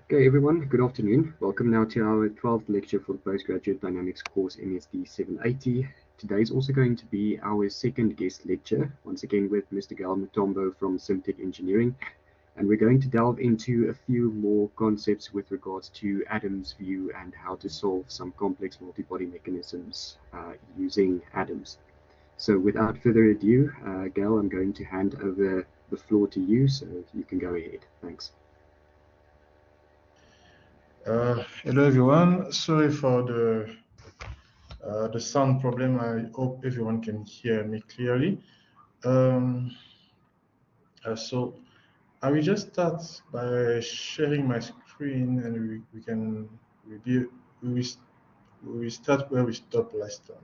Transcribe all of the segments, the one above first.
Okay, everyone, good afternoon. Welcome now to our 12th lecture for the Postgraduate Dynamics course MSD 780. Today is also going to be our second guest lecture, once again with Mr. Gal Mutombo from Simtech Engineering. And we're going to delve into a few more concepts with regards to Adams' view and how to solve some complex multi-body mechanisms using Adams. So without further ado, Gal, I'm going to hand over the floor to you, so you can go ahead. Thanks. Hello everyone. Sorry for the sound problem. I hope everyone can hear me clearly. So I will just start by sharing my screen, and we can we will start where we stopped last time.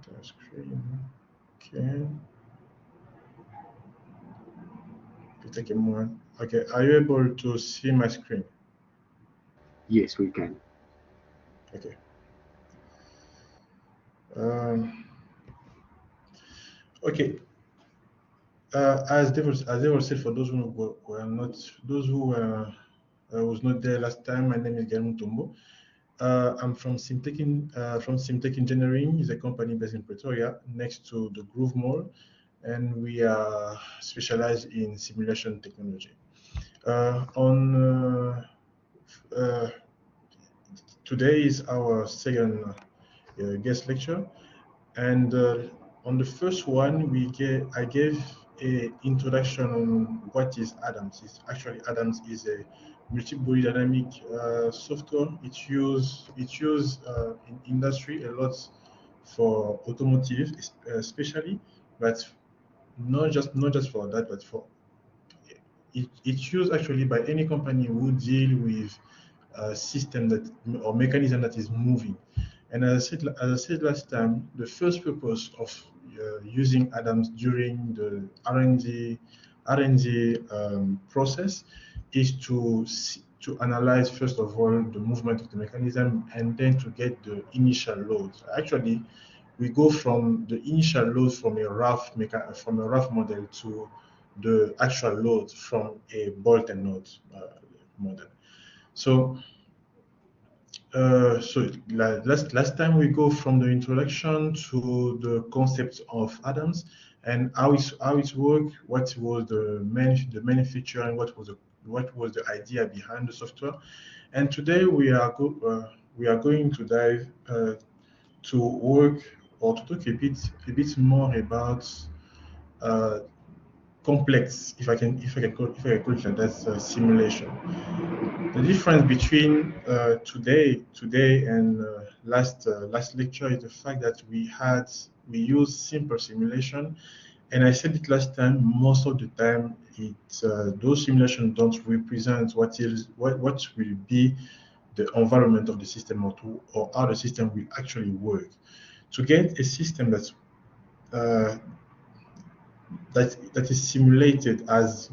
The screen. Okay. Take a moment. Okay. Are you able to see my screen? Yes, we can. Okay. Okay. As Devo said, for those who were not, those who was not there last time, my name is Guillermo Mutombo. I'm from Simtech Engineering, is a company based in Pretoria, next to the Groove Mall, and we are specialized in simulation technology. Today is our second guest lecture, and on the first one, I gave an introduction on what is Adams. Adams is a multi-body dynamic software. It's used in industry a lot for automotive, especially, but not just for that, but for it's used actually by any company who deal with a system that or mechanism that is moving. And as I said last time, the first purpose of using Adams during the R&D process is to analyze, first of all, the movement of the mechanism, and then to get the initial loads. Actually, we go from the initial loads from a rough model to the actual load from a bolt and nut model. So last time we go from the introduction to the concept of Adams and how it worked, what was the main feature, and what was the idea behind the software. And today we are going to dive to work or to talk a bit more about complex, if I can call it like that, simulation. The difference between today and last lecture is the fact that we use simple simulation, and I said it last time. Most of the time, those simulations don't represent what will be the environment of the system or how the system will actually work. To get a system that is simulated as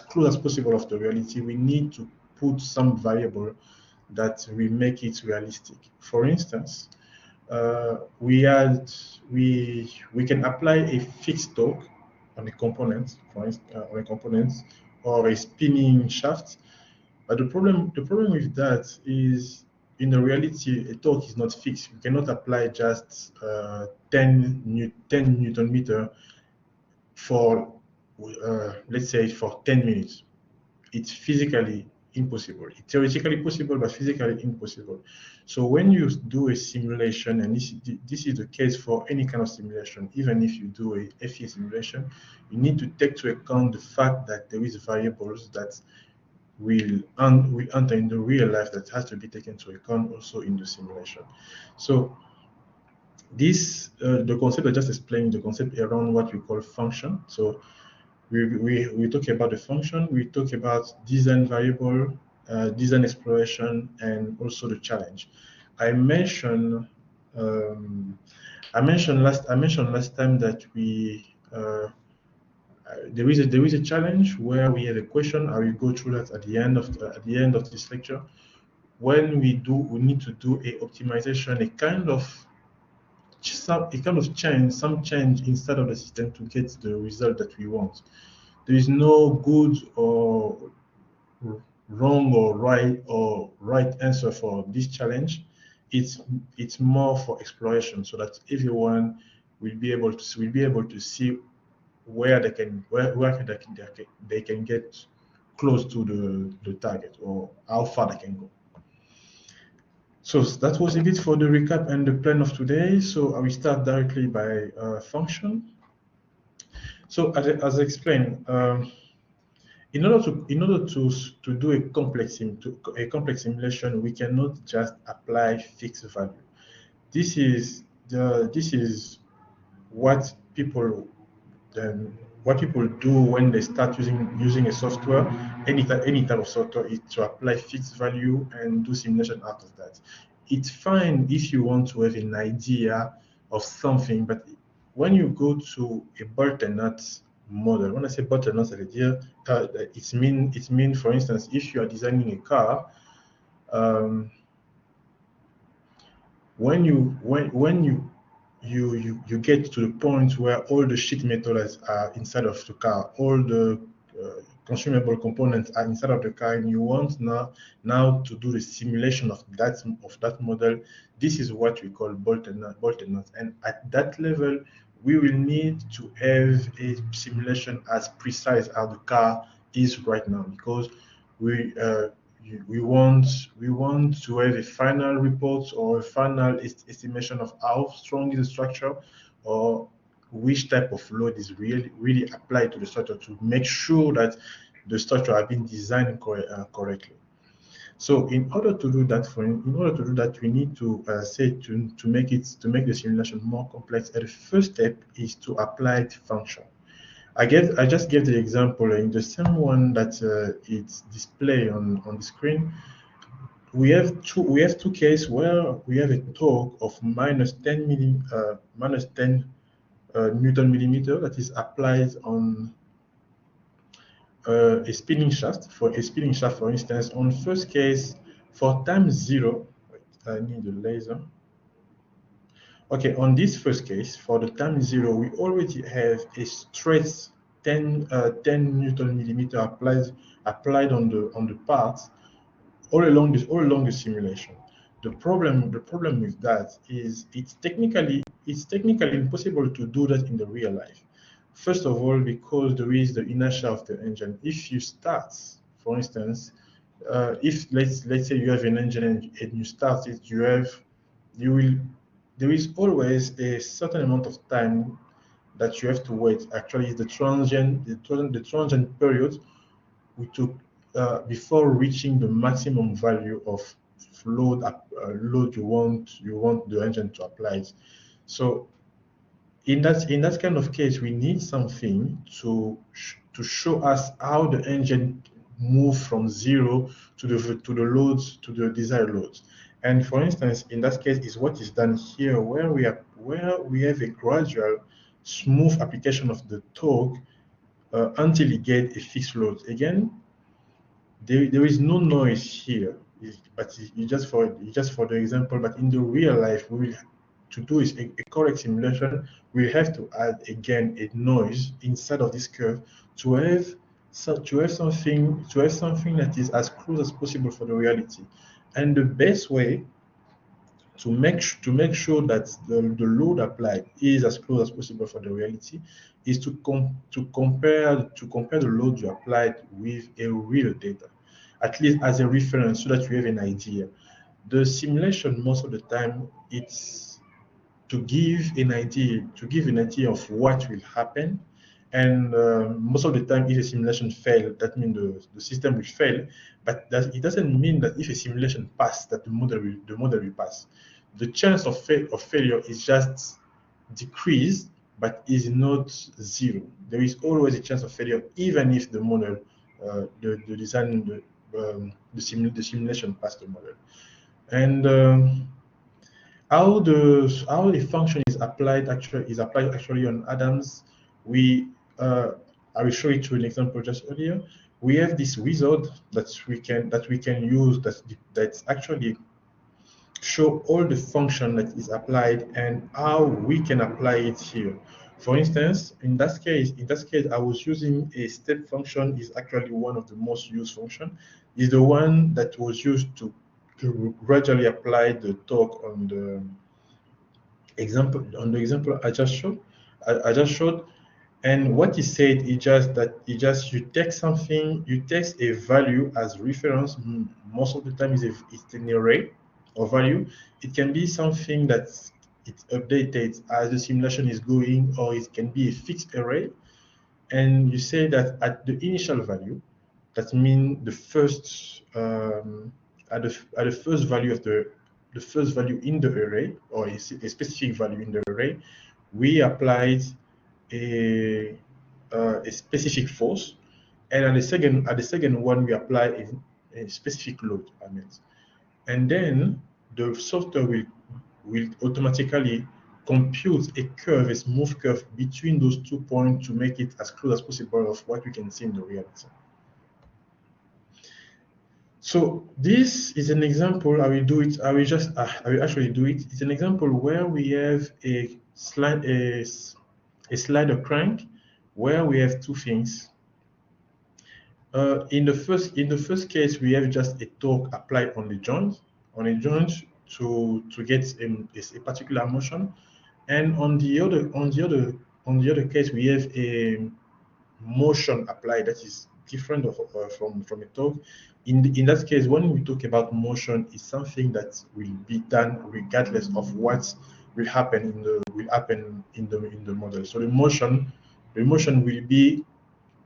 close as possible of the reality, we need to put some variable that will make it realistic. For instance, we can apply a fixed torque on a component, or a spinning shaft. But the problem with that is, in the reality, a torque is not fixed. You cannot apply just 10 Newton meter for let's say for 10 minutes. It's physically impossible. It's theoretically possible, but physically impossible. So when you do a simulation, and this is the case for any kind of simulation, even if you do a FEA simulation, you need to take into account the fact that there is variables that will enter in the real life that has to be taken into account also in the simulation. So this the concept I just explained, the concept around what we call function. So we talk about the function, we talk about design variable, design exploration, and also the challenge. I mentioned last time that there is a challenge where we have a question. I will go through that at the end of this lecture. When we need to do a optimization, a kind of change inside of the system to get the result that we want. There is no good or wrong or right answer for this challenge. It's more for exploration, so that everyone will be able to see where they can they can get close to the target, or how far they can go. So that was a bit for the recap and the plan of today. So I will start directly by function. So as I explained, in order to do a complex simulation, we cannot just apply fixed value. This is what people do when they start using a software. Any type of software is to apply fixed value and do simulation out of that. It's fine if you want to have an idea of something, but when you go to a bolt and nut model, when I say bolt and nut idea, it mean, for instance, if you are designing a car, when you get to the point where all the sheet metal are inside of the car, all the consumable components are inside of the car, and you want now to do the simulation of that model. This is what we call bolt and nut. And at that level, we will need to have a simulation as precise as the car is right now, because we want to have a final report or a final estimation of how strong is the structure, or which type of load is really applied to the structure, to make sure that the structure has been designed correctly. So in order to do that, we need to to make the simulation more complex. And the first step is to apply the function. I just gave the example in the same one that it's displayed on the screen. We have two cases where we have a torque of minus 10 Newton millimeter that is applied on a spinning shaft. For instance, on first case, for time 0, wait, I need a laser. Okay, on this first case, for the time 0, we already have a stress 10 Newton millimeter applied on the parts all along the simulation. The problem with that is it's technically impossible to do that in the real life. First of all, because there is the inertia of the engine. If you start, for instance, if let's say you have an engine and you start it, there is always a certain amount of time that you have to wait. Actually, the transient period we took before reaching the maximum value of load you want the engine to apply. So in that kind of case, we need something to show us how the engine move from 0 to the desired loads. And for instance, in that case, is what is done here, where we have a gradual, smooth application of the torque until you get a fixed load. Again, there is no noise here, but it's just for the example. But in the real life, to do is a correct simulation, we have to add again a noise inside of this curve to have something that is as close as possible for the reality. And the best way to make sure that the load applied is as close as possible for the reality is to compare the load you applied with a real data, at least as a reference, so that you have an idea. The simulation, most of the time, it's to give an idea of what will happen. And most of the time, if a simulation fails, that means the system will fail. But it doesn't mean that if a simulation passes, that the model will pass. The chance of failure is just decreased, but is not zero. There is always a chance of failure, even if the model, the simulation passed the model. And how the function is applied actually on Adams. I will show it through an example just earlier. We have this wizard that we can use that's actually show all the function that is applied and how we can apply it here. For instance, in that case, I was using a step function. Is actually one of the most used function. Is the one that was used to gradually apply the torque on the example I just showed. I just showed. And what he said is just that you take something, you take a value as reference. Most of the time, it's an array of value. It can be something that it's updated as the simulation is going, or it can be a fixed array. And you say that at the initial value, that means the first at the first value of the first value in the array, or a specific value in the array, we applied a specific force, and at the second one we apply a specific load. I mean, and then the software will automatically compute a curve, a smooth curve between those 2 points to make it as close as possible of what we can see in the reality. So this is an example. I will do it. I will actually do it. It's an example where we have a slider crank, where we have two things. In the first case, we have just a torque applied on a joint to get a particular motion, and on the other case, we have a motion applied that is different from a torque. In that case, when we talk about motion, it's something that will be done regardless of what will happen in the model. So the motion will be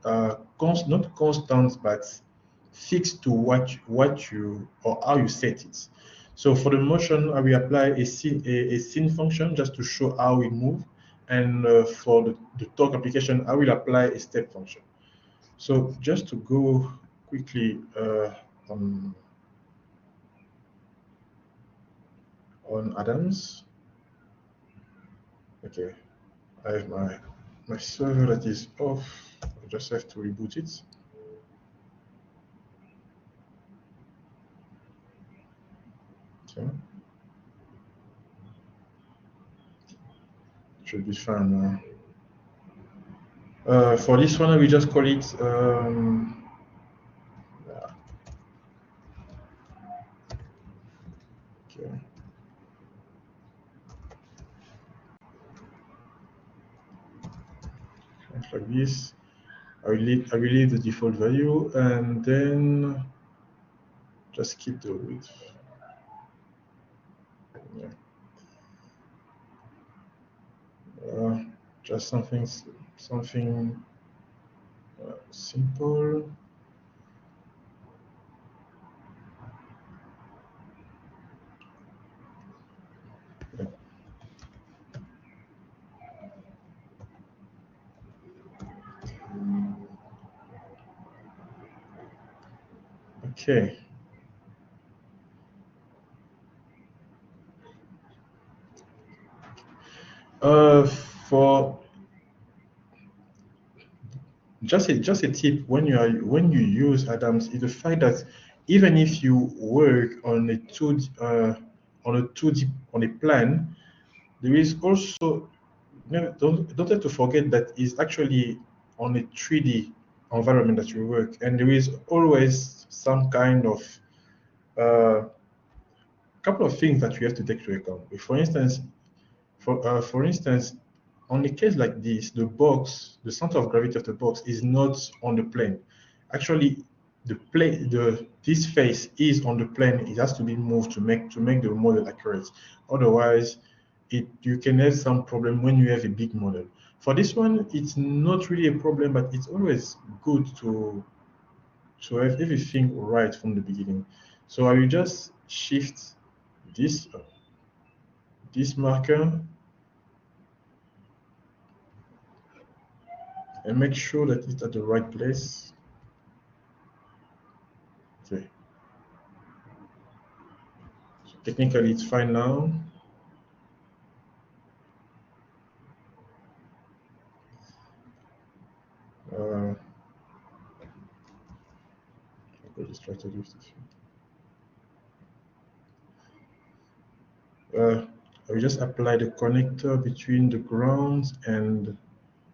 not constant, but fixed to what you or how you set it. So for the motion, I will apply a scene function just to show how we move, and for the torque application, I will apply a step function. So just to go quickly on Adams. Okay, I have my server that is off. I just have to reboot it. Okay. Should be fine now. For this one, we just call it yeah. Okay. Like this. I will leave the default value, and then just keep the width. Yeah. Just something simple. Yeah. Okay. For just a tip when you use Adams is the fact that even if you work on a 2D on a plan, there is also don't have to forget that it's actually on a 3D environment that you work, and there is always some kind of couple of things that you have to take into account. For instance, on a case like this, the center of gravity of the box is not on the plane. Actually, this face is on the plane. It has to be moved to make the model accurate. Otherwise, you can have some problem when you have a big model. For this one, it's not really a problem, but it's always good to have everything right from the beginning. So I will just shift this marker and make sure that it's at the right place. Okay. So technically, it's fine now. I'll just try to do this. I we just apply the connector between the ground and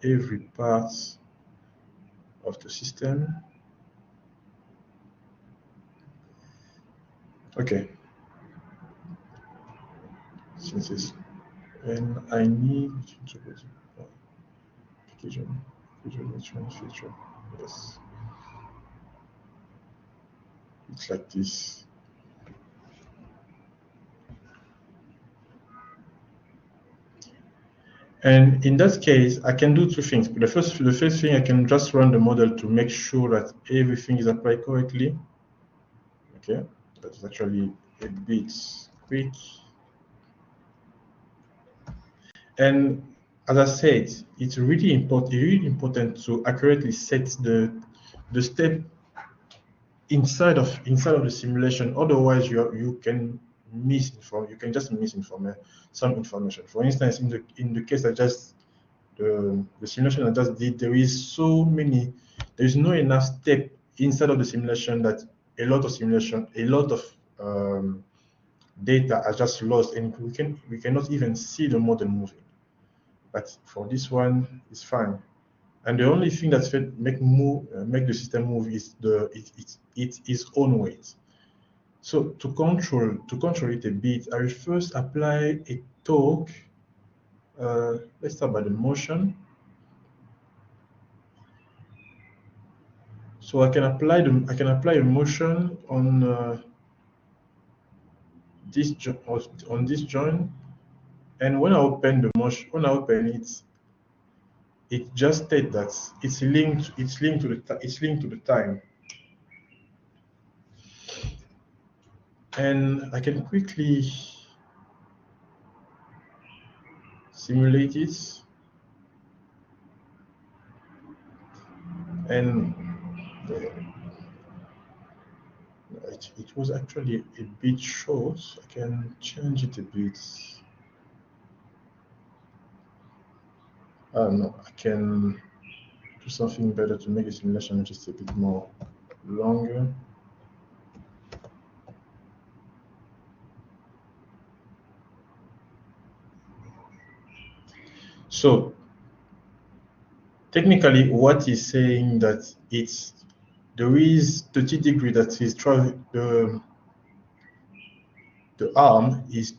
every part of the system. Okay. Since it's, and I need to go to application, feature. Yes. It's like this. And in that case, I can do two things. The first thing, I can just run the model to make sure that everything is applied correctly. Okay, that's actually a bit quick. And as I said, it's really important to accurately set the step inside of the simulation. Otherwise, you can misinform. You can just misinform some information. For instance, in the case I just the simulation I just did, there is no enough step inside of the simulation that a lot of data are just lost, and we cannot even see the model moving. But for this one, it's fine. And the only thing that's make the system move is its own weight. So to control it a bit, I will first apply a torque. Let's start by the motion. So I can apply a motion on this joint, and when I open it, it just states that it's linked to the time. And I can quickly simulate it, and it was actually a bit short. I can change it a bit. No, I can do something better to make the simulation just a bit more longer. So technically, what is saying that there is 30 degree that is the arm is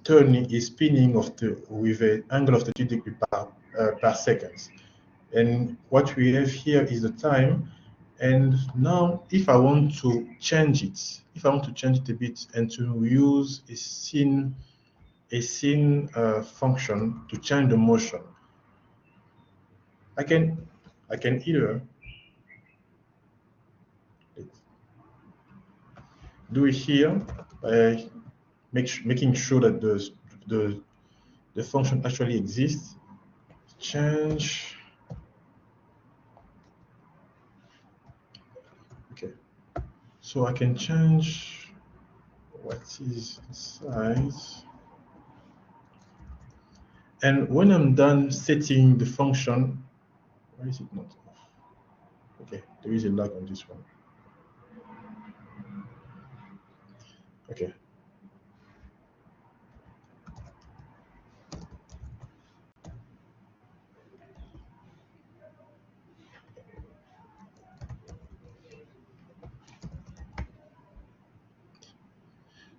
spinning with an angle of 30 degree per second. And what we have here is the time. And now, if I want to change it a bit and to use a scene function to change the motion, I can either do it here by making sure that the function actually exists. Change. Okay. So I can change what is size. And when I'm done setting the function, why is it not off? Okay, there is a lag on this one. Okay.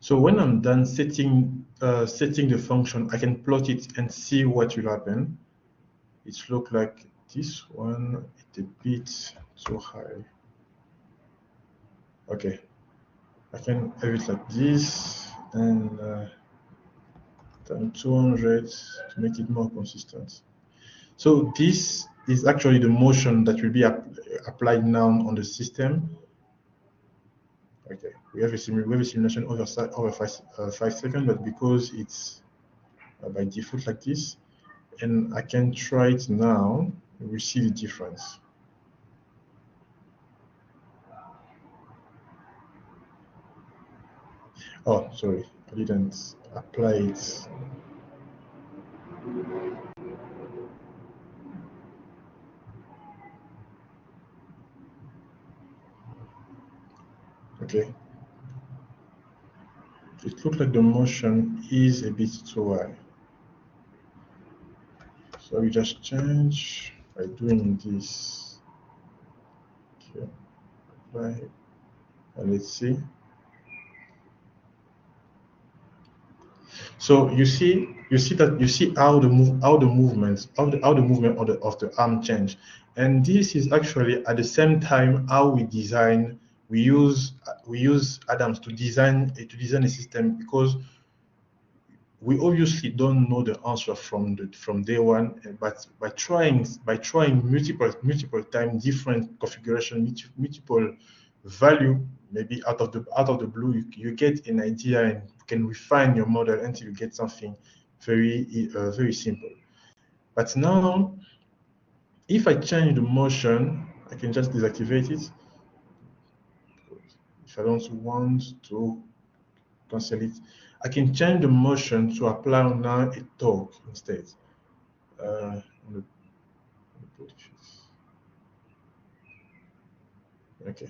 So when I'm done setting the function, I can plot it and see what will happen. It looks like this one, it's a bit too high. Okay, I can have it like this and times 200 to make it more consistent. So this is actually the motion that will be applied now on the system. Okay, we have a simulation over 5 seconds, but because it's by default like this, and I can try it now, we see the difference. Oh, sorry, I didn't apply it. Okay. It looks like the motion is a bit too high. So we just change by doing this. Okay, apply, and let's see. So you see how the movement of the arm change, and this is actually at the same time how we design. We use Adams to design a system, because we obviously don't know the answer from day one, but by trying multiple times, different configuration, multiple value, maybe out of the blue, you get an idea and can refine your model until you get something very simple. But now, if I change the motion, I can just deactivate it. If I don't want to cancel it, I can change the motion to apply now a torque instead. Okay,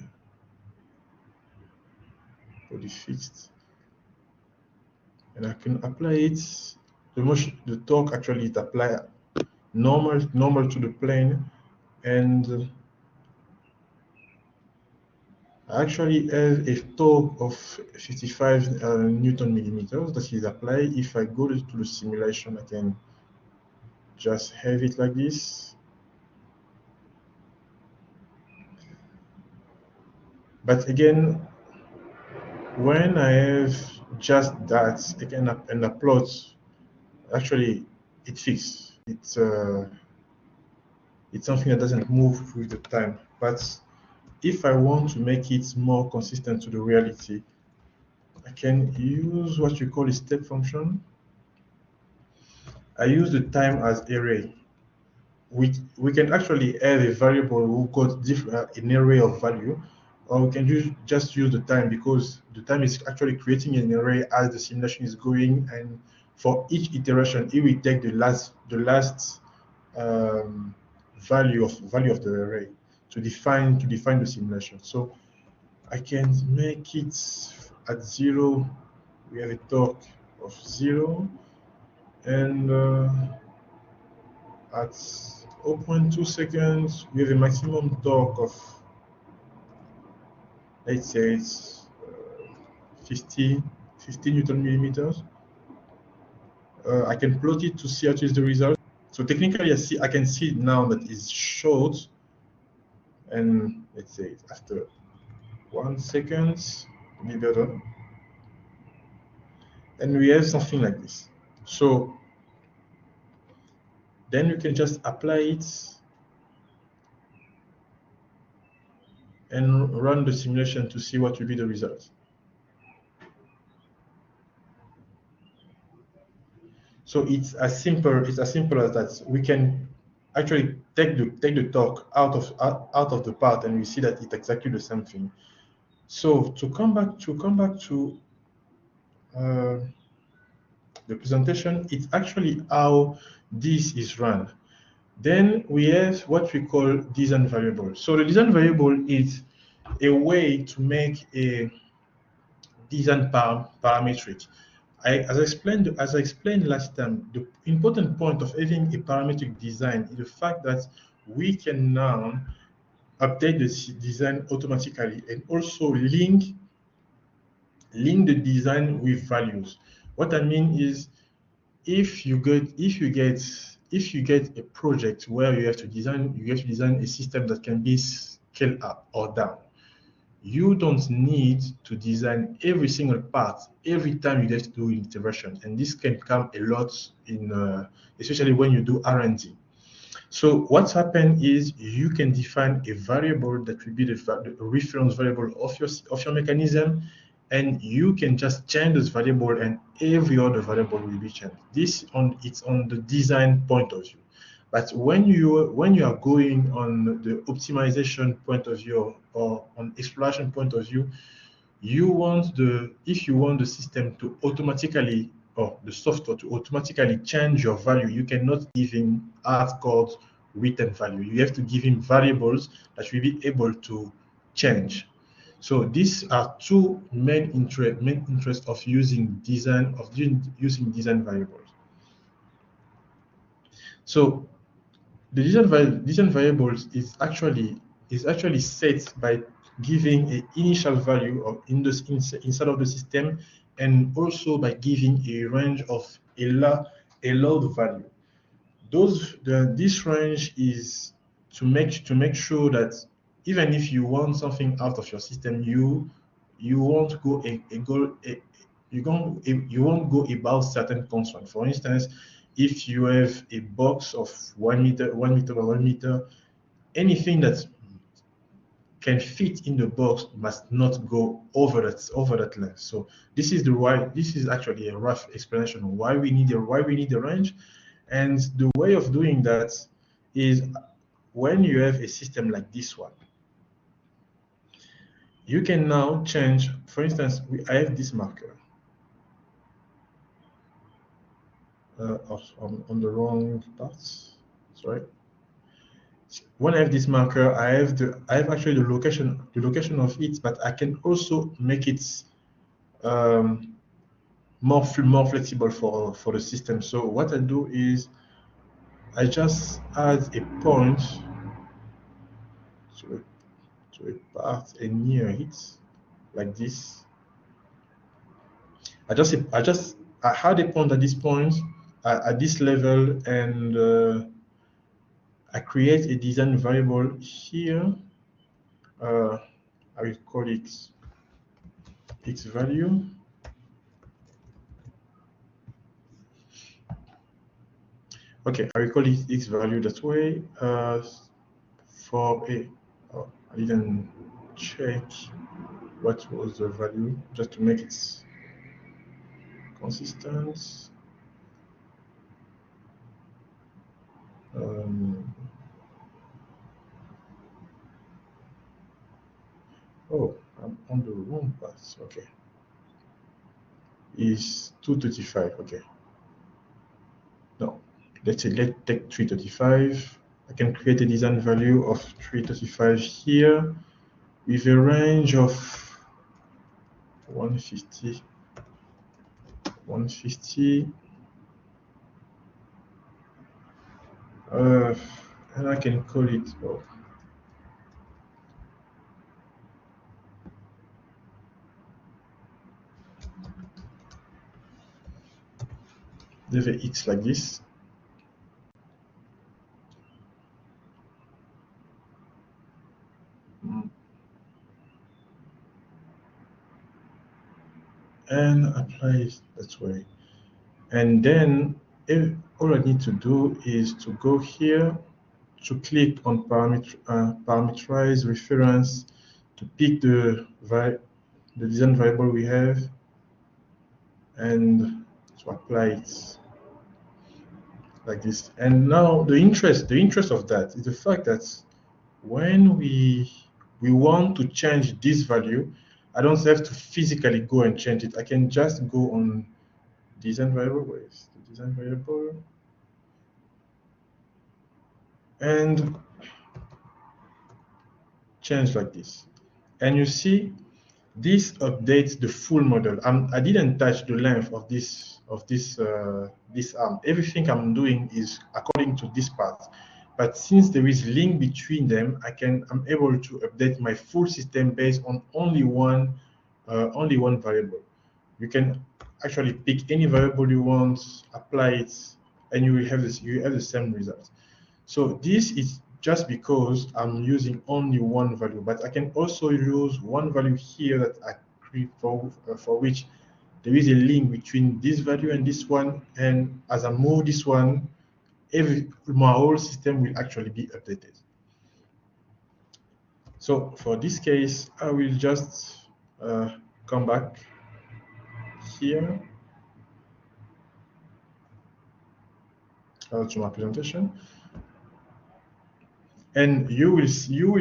body fixed, and I can apply it. The motion, the torque actually is apply normal to the plane, and I actually have a torque of 55 Newton millimeters that is applied. If I go to the simulation, I can just have it like this. But again, when I have just that, again, and the plot, actually, it fixed. It's something that doesn't move with the time. But if I want to make it more consistent to the reality, I can use what you call a step function. I use the time as array. We can actually add a variable who got an array of value, or we can just use the time, because the time is actually creating an array as the simulation is going, and for each iteration, it will take the last value of the array to define the simulation. So I can make it at 0. We have a torque of 0, and at 0.2 seconds, we have a maximum torque of, let's say, it's 50 Newton millimeters. I can plot it to see what is the result. So technically, I can see now that it's short, and let's say after 1 second, be better, and we have something like this. So then you can just apply it and run the simulation to see what will be the result. So it's as simple as that. We can actually take the torque out of the part, and we see that it's exactly the same thing. So to come back to the presentation, it's actually how this is run. Then we have what we call design variable. So the design variable is a way to make a design parametric. As I explained last time, the important point of having a parametric design is the fact that we can now update the design automatically, and also link the design with values. What I mean is, if you get a project where you have to design a system that can be scaled up or down, you don't need to design every single part every time you get to do integration, and this can come a lot in especially when you do R&D. So what's happened is you can define a variable that will be the reference variable of your mechanism, and you can just change this variable, and every other variable will be changed. It's on the design point of view. But when you are going on the optimization point of view or on exploration point of view, if you want the system to automatically, or the software to automatically change your value, you cannot give him hard-coded written value. You have to give him variables that will be able to change. So these are two main interests of using design variables. So the design variables is actually set by giving an initial value of inside of the system, and also by giving a range of allowed value. This range is to make sure that even if you want something out of your system, you won't go you won't go about certain constraints. For instance, if you have a box of 1 meter, 1 meter by 1 meter, anything that can fit in the box must not go over that length. So this is actually a rough explanation of why we need a range. And the way of doing that is, when you have a system like this one, you can now change. For instance, I have this marker on the wrong parts. Sorry. When I have this marker, I have actually the location of it, but I can also make it more flexible for the system. So what I do is I just add a point to a part and near it, like this. I had a point at this point, at this level, and I create a design variable here. I will call it x value. Okay, I will call it x value that way. I didn't check what was the value, just to make it consistent. Oh, I'm on the wrong path. Okay, is 235. Okay, no, let's take 335. I can create a design value of 335 here with a range of 150, and I can call it, well, leave a x like this. And apply it that way. And then all I need to do is to go here, to click on parameterize reference, to pick the design variable we have, and to apply it like this. And now the interest of that is the fact that when we want to change this value, I don't have to physically go and change it. I can just go on design variable. Where is the design variable? And change like this. And you see, this updates the full model. I didn't touch the length of this arm. Everything I'm doing is according to this part. But since there is link between them, I'm able to update my full system based on only one variable. You can actually pick any variable you want, apply it, and you will have the same result. So this is just because I'm using only one value, but I can also use one value here that I create for which there is a link between this value and this one, and as I move this one, my whole system will actually be updated. So for this case, I will just come back here to my presentation, and you will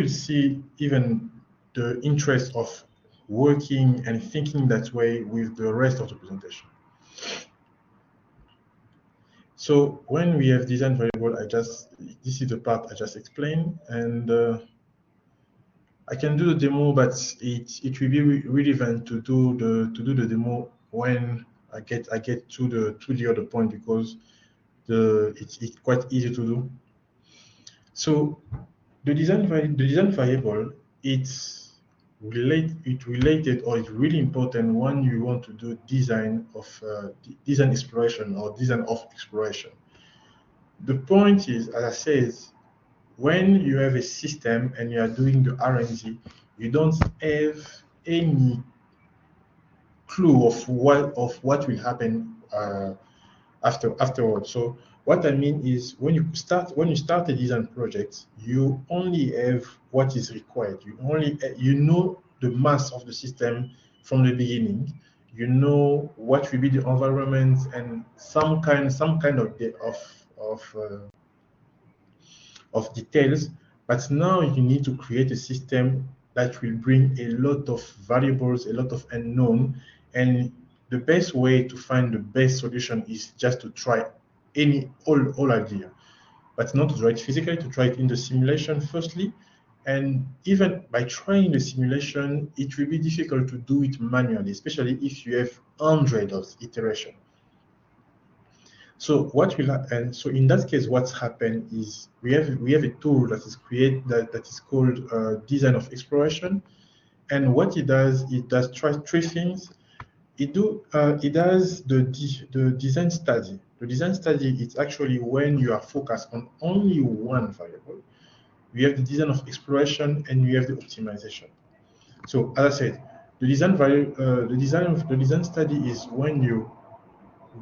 see even the interest of working and thinking that way with the rest of the presentation. So when we have design variable, this is the part I just explained, and I can do the demo, but it will be relevant to do the demo when I get to the other point, because it's quite easy to do. So the design variable, it's related, or it's really important when you want to do design exploration or design of exploration. The point is, as I said, when you have a system and you are doing the R&D, you don't have any clue of what will happen afterwards. So what I mean is, when you start a design project, you only have what is required. You know the mass of the system from the beginning. You know what will be the environment and some kind of details. But now you need to create a system that will bring a lot of variables, a lot of unknown, and the best way to find the best solution is just to try all idea, but not to try it physically, to try it in the simulation firstly. And even by trying the simulation, it will be difficult to do it manually, especially if you have hundreds of iterations. So so in that case, what's happened is we have a tool that is called design of exploration, and what it does three things. It does the design study. The design study is actually when you are focused on only one variable. You have the design of exploration and you have the optimization. So as I said, the design study is when you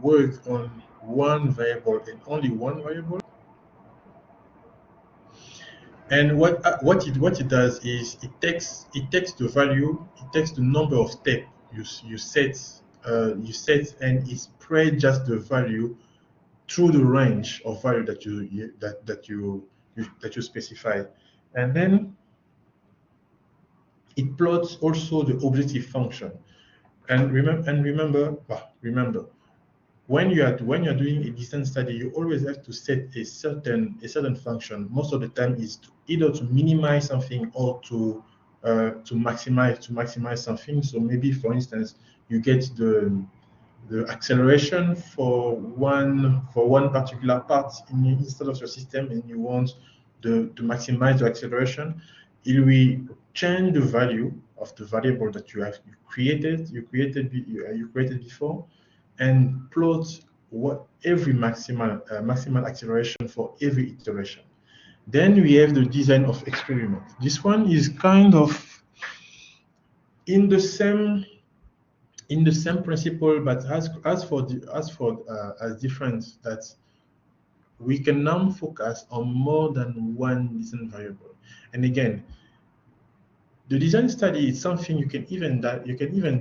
work on one variable and only one variable. And what it does is it takes the value, it takes the number of steps you set, and it spread just the value through the range of value that you specify, and then it plots also the objective function. And remember, when you are doing a design study, you always have to set a certain function. Most of the time is either to minimize something or to maximize something. So maybe, for instance, you get the acceleration for one particular part instead of your system, and you want to maximize the acceleration. It will change the value of the variable that you created before, and plot what every maximal acceleration for every iteration. Then we have the design of experiment. This one is kind of in the same principle, but as different, that we can now focus on more than one design variable. And again, the design study is something you can even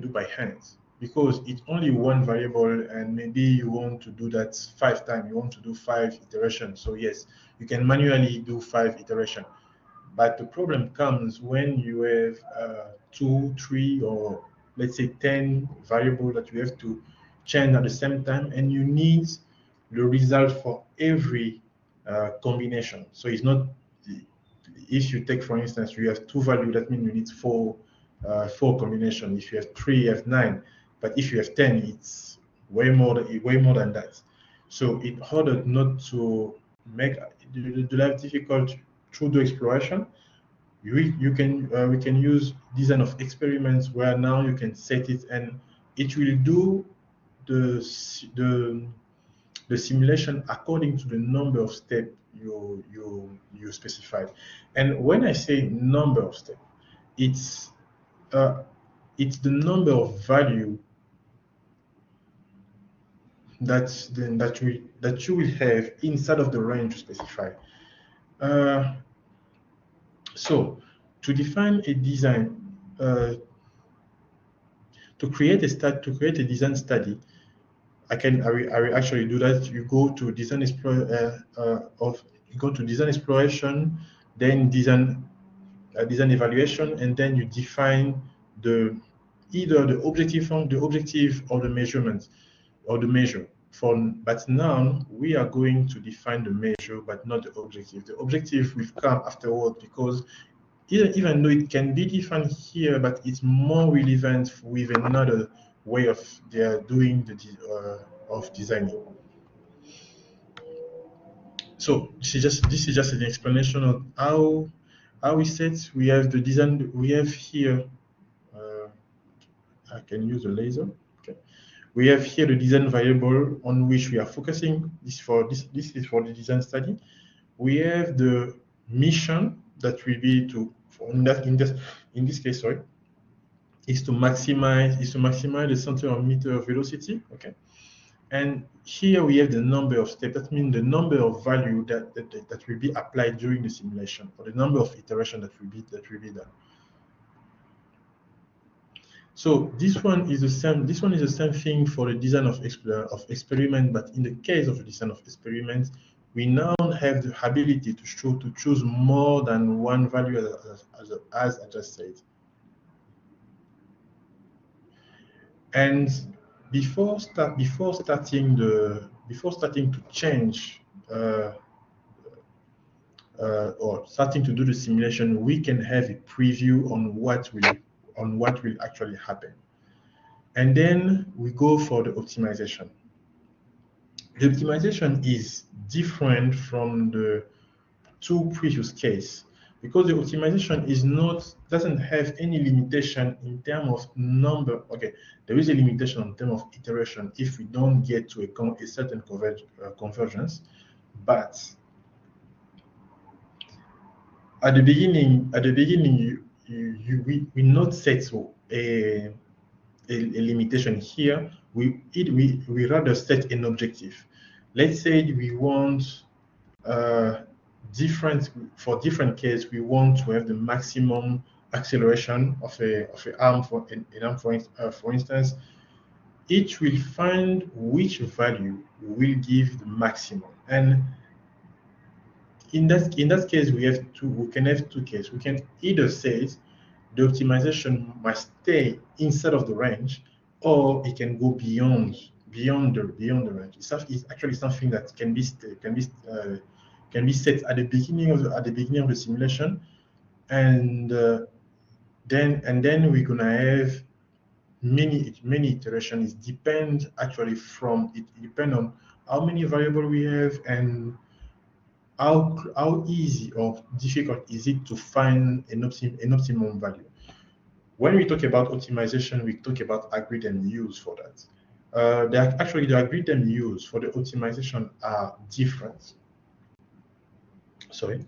do by hand, because it's only one variable, and maybe you want to do that 5 times, you want to do 5 iterations. So yes, you can manually do 5 iterations. But the problem comes when you have 2, 3, or let's say 10 variables that you have to change at the same time, and you need the result for every combination. So it's not, if you take, for instance, you have 2 values, that means you need 4 combinations. If you have 3, you have 9. But if you have 10, it's way more than that. So it's harder not to make the life difficult through the exploration. We can use design of experiments, where now you can set it and it will do the simulation according to the number of steps you specified. And when I say number of steps, it's the number of value that you will have inside of the range specified. So to define a design, to create a design study, I will actually do that. You go to design exploration, then design evaluation, and then you define either the objective or the measurement or the measure. But now we are going to define the measure, but not the objective. The objective will come afterward, because even though it can be defined here, but it's more relevant with another way of doing of designing. So this is just an explanation of how we set. We have the design. We have here. I can use a laser. Okay. We have here the design variable on which we are focusing. This is for the design study. We have the mission that will be to in this case, sorry, is to maximize the center of meter velocity. Okay. And here we have the number of steps. That means the number of value that will be applied during the simulation, or the number of iterations that will be done. So this one is the same. This one is the same thing for the design of experiment, but in the case of the design of experiment, we now have the ability to choose more than one value, as I just said. And before starting to change or starting to do the simulation, we can have a preview on what will actually happen. And then we go for the optimization. The optimization is different from the two previous cases because the optimization doesn't have any limitation in terms of number. Okay, there is a limitation in terms of iteration if we don't get to a certain convergence, but at the beginning, we not set a limitation here. We rather set an objective. Let's say we want for different cases, we want to have the maximum acceleration of an arm for instance. Each will find which value will give the maximum, and in that case we can have two cases. We can either say the optimization must stay inside of the range, or it can go beyond the range. It's actually something that can be set at the beginning of the simulation, and then we're gonna have many iterations. It depends on how many variables we have and how easy or difficult is it to find an optimum value. When we talk about optimization, we talk about algorithm used for that. The algorithm used for the optimization are different. Sorry.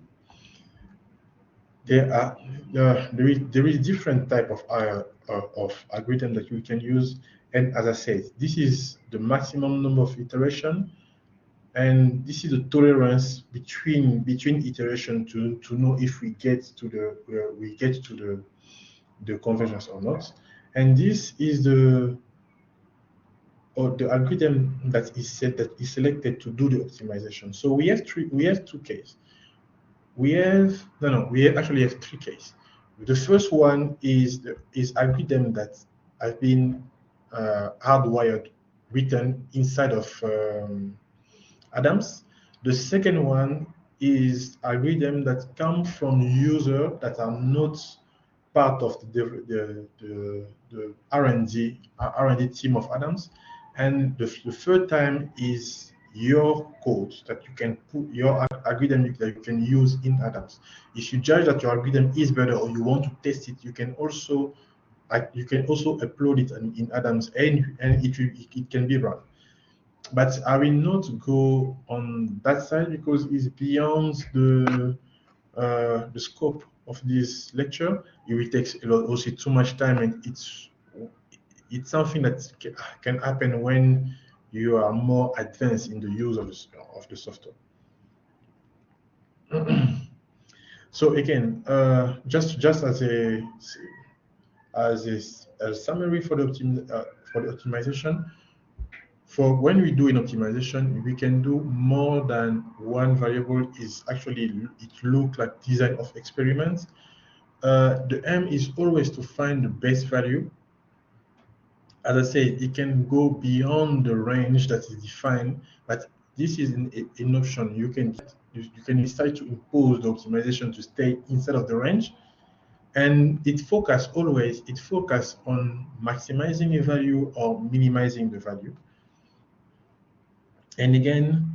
There is different type of algorithm that we can use, and as I said, this is the maximum number of iteration, and this is the tolerance between iteration to know if we get to the convergence or not. And this is the algorithm that is selected to do the optimization. So we have two cases. We actually have three cases. The first one is algorithm that have been hardwired, written inside of Adams. The second one is algorithm that come from users that are not part of the R&D team of Adams. And the third time is your code that you can put your algorithm that you can use in Adams. If you judge that your algorithm is better or you want to test it, you can also upload it in Adams, and it can be run. But I will not go on that side because it's beyond the scope of this lecture. It will take also too much time, and it's something that can happen when you are more advanced in the use of the software. So again, just as a summary for the optimization. For when we do an optimization, we can do more than one variable. It looks like design of experiments. The aim is always to find the best value. As I said, it can go beyond the range that is defined, but this is an option. You can decide to impose the optimization to stay inside of the range, and it focus on maximizing a value or minimizing the value. And again,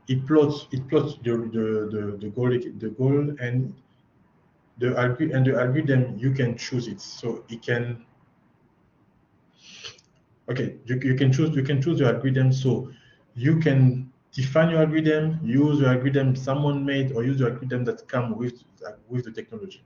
it plots the goal and the algorithm. You can choose it, so it can. Okay, you can choose your algorithm, so you can define your algorithm, use your algorithm someone made, or use your algorithm that come with the technology.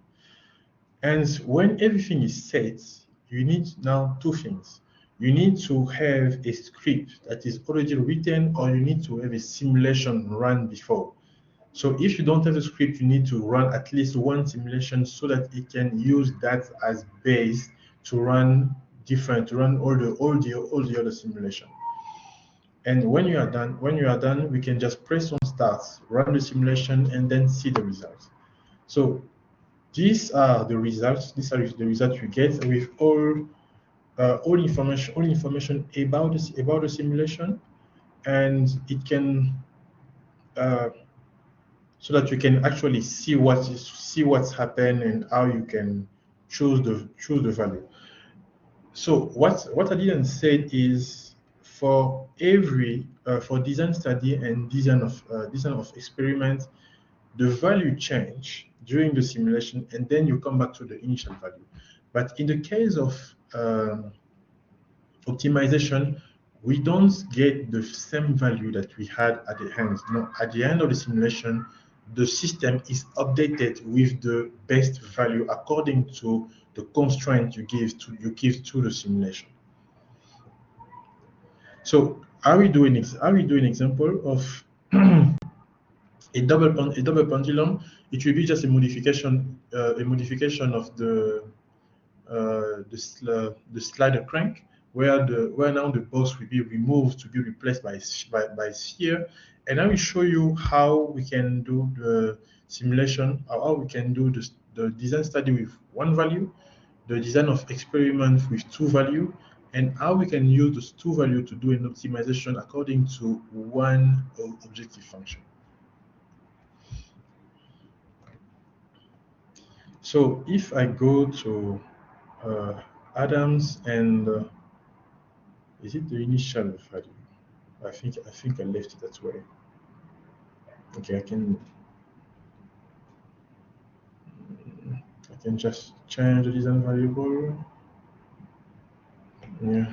And when everything is set, you need now two things. You need to have a script that is already written, or you need to have a simulation run before. So if you don't have a script, you need to run at least one simulation so that it can use that as base to run all the other simulation. And when you are done, we can just press on start, run the simulation, and then see the results. So these are the results. These are the results you get with all information about the simulation, and it can so that you can actually see what's happened and how you can choose the value. So what I didn't say is for every for design study and design of experiment, the value change during the simulation, and then you come back to the initial value. But in the case of optimization, we don't get the same value that we had at the end. No, at the end of the simulation, the system is updated with the best value according to the constraint you give to the simulation. So are we doing an example of a double pendulum? It will be just a modification of the slider crank, where now the box will be removed to be replaced by sphere. And I will show you how we can do the simulation, or how we can do the design study with one value, the design of experiment with two value, and how we can use those two value to do an optimization according to one objective function. So if I go to Adams and is it the initial value? I think I left it that way. Okay, I can just change the design variable. Yeah,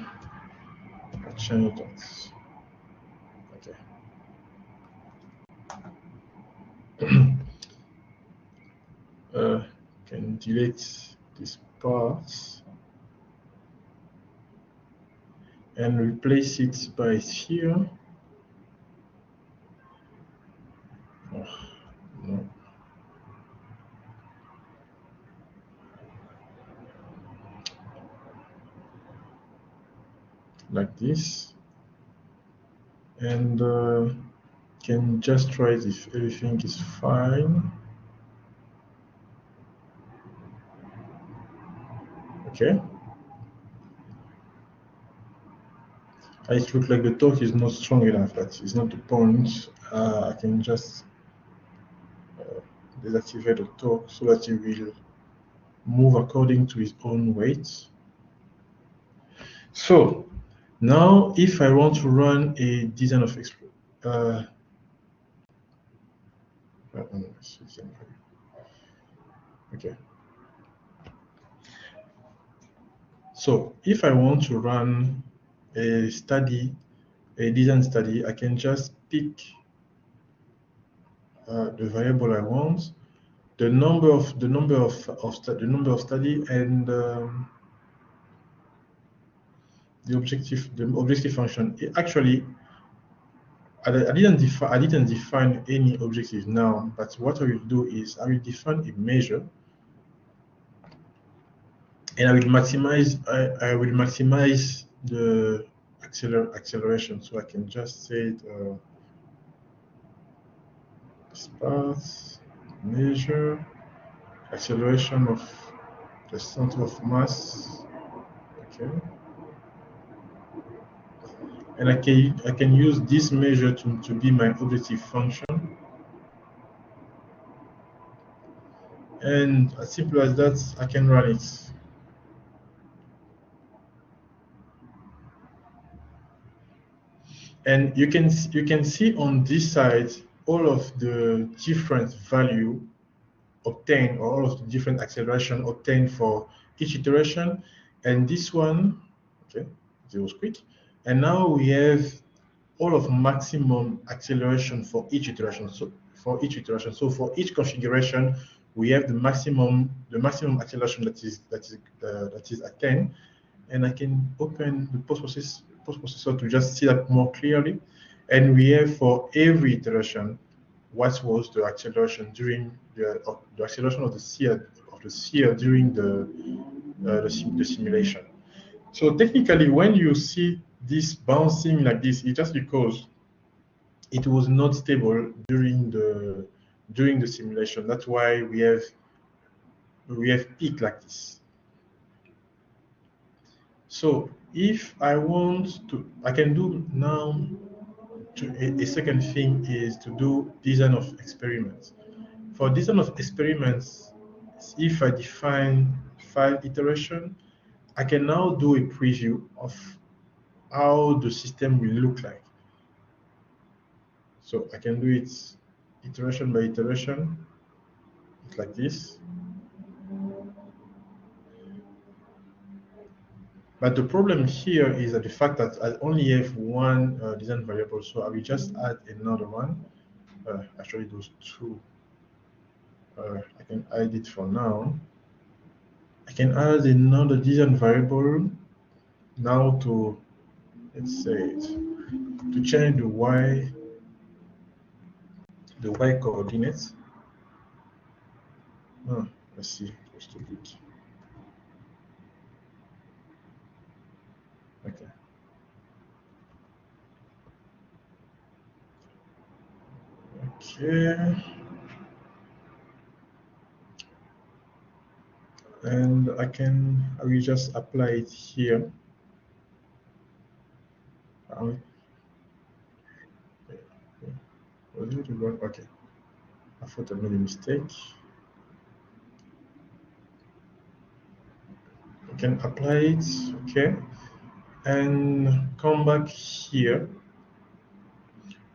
I change that. Okay. Can delete this part and replace it by here. Oh, no. Like this, and can just try it if everything is fine. Okay. It looks like the torque is not strong enough. That is not the point. I can just deactivate the torque so that it will move according to its own weight. So now, if I want to run a design of okay. So if I want to run a design study, I can just pick the variable I want, the number of study, and the objective function. Actually, I didn't define any objective now, but what I will do is I will define a measure, and I will maximize the acceleration. So I can just say path measure acceleration of the center of mass. Okay. And I can use this measure to be my objective function. And as simple as that, I can run it. And you can see on this side all of the different value obtained, or all of the different acceleration obtained for each iteration. And this one, okay, it was quick. And now we have all of maximum acceleration for each iteration. So for each configuration, we have the maximum acceleration that is attained. And I can open the post processor to just see that more clearly. And we have for every iteration what was the acceleration during the acceleration of the sphere during the simulation. So technically, when you see this bouncing like this, it's just because it was not stable during the simulation. That's why we have peak like this. So if I want to, I can do now. A second thing is to do design of experiments. For design of experiments, if I define 5 iterations, I can now do a preview of how the system will look like. So I can do it iteration by iteration, like this. But the problem here is that the fact that I only have one design variable, so I will just add another one. Actually, those two, I can add it for now. I can add another design variable now to, let's say, to change the y coordinates. Oh, let's see, it was too big. Okay. Okay. And I will just apply it here. Was it wrong? Okay. I thought I made a mistake. I can apply it, okay, and come back here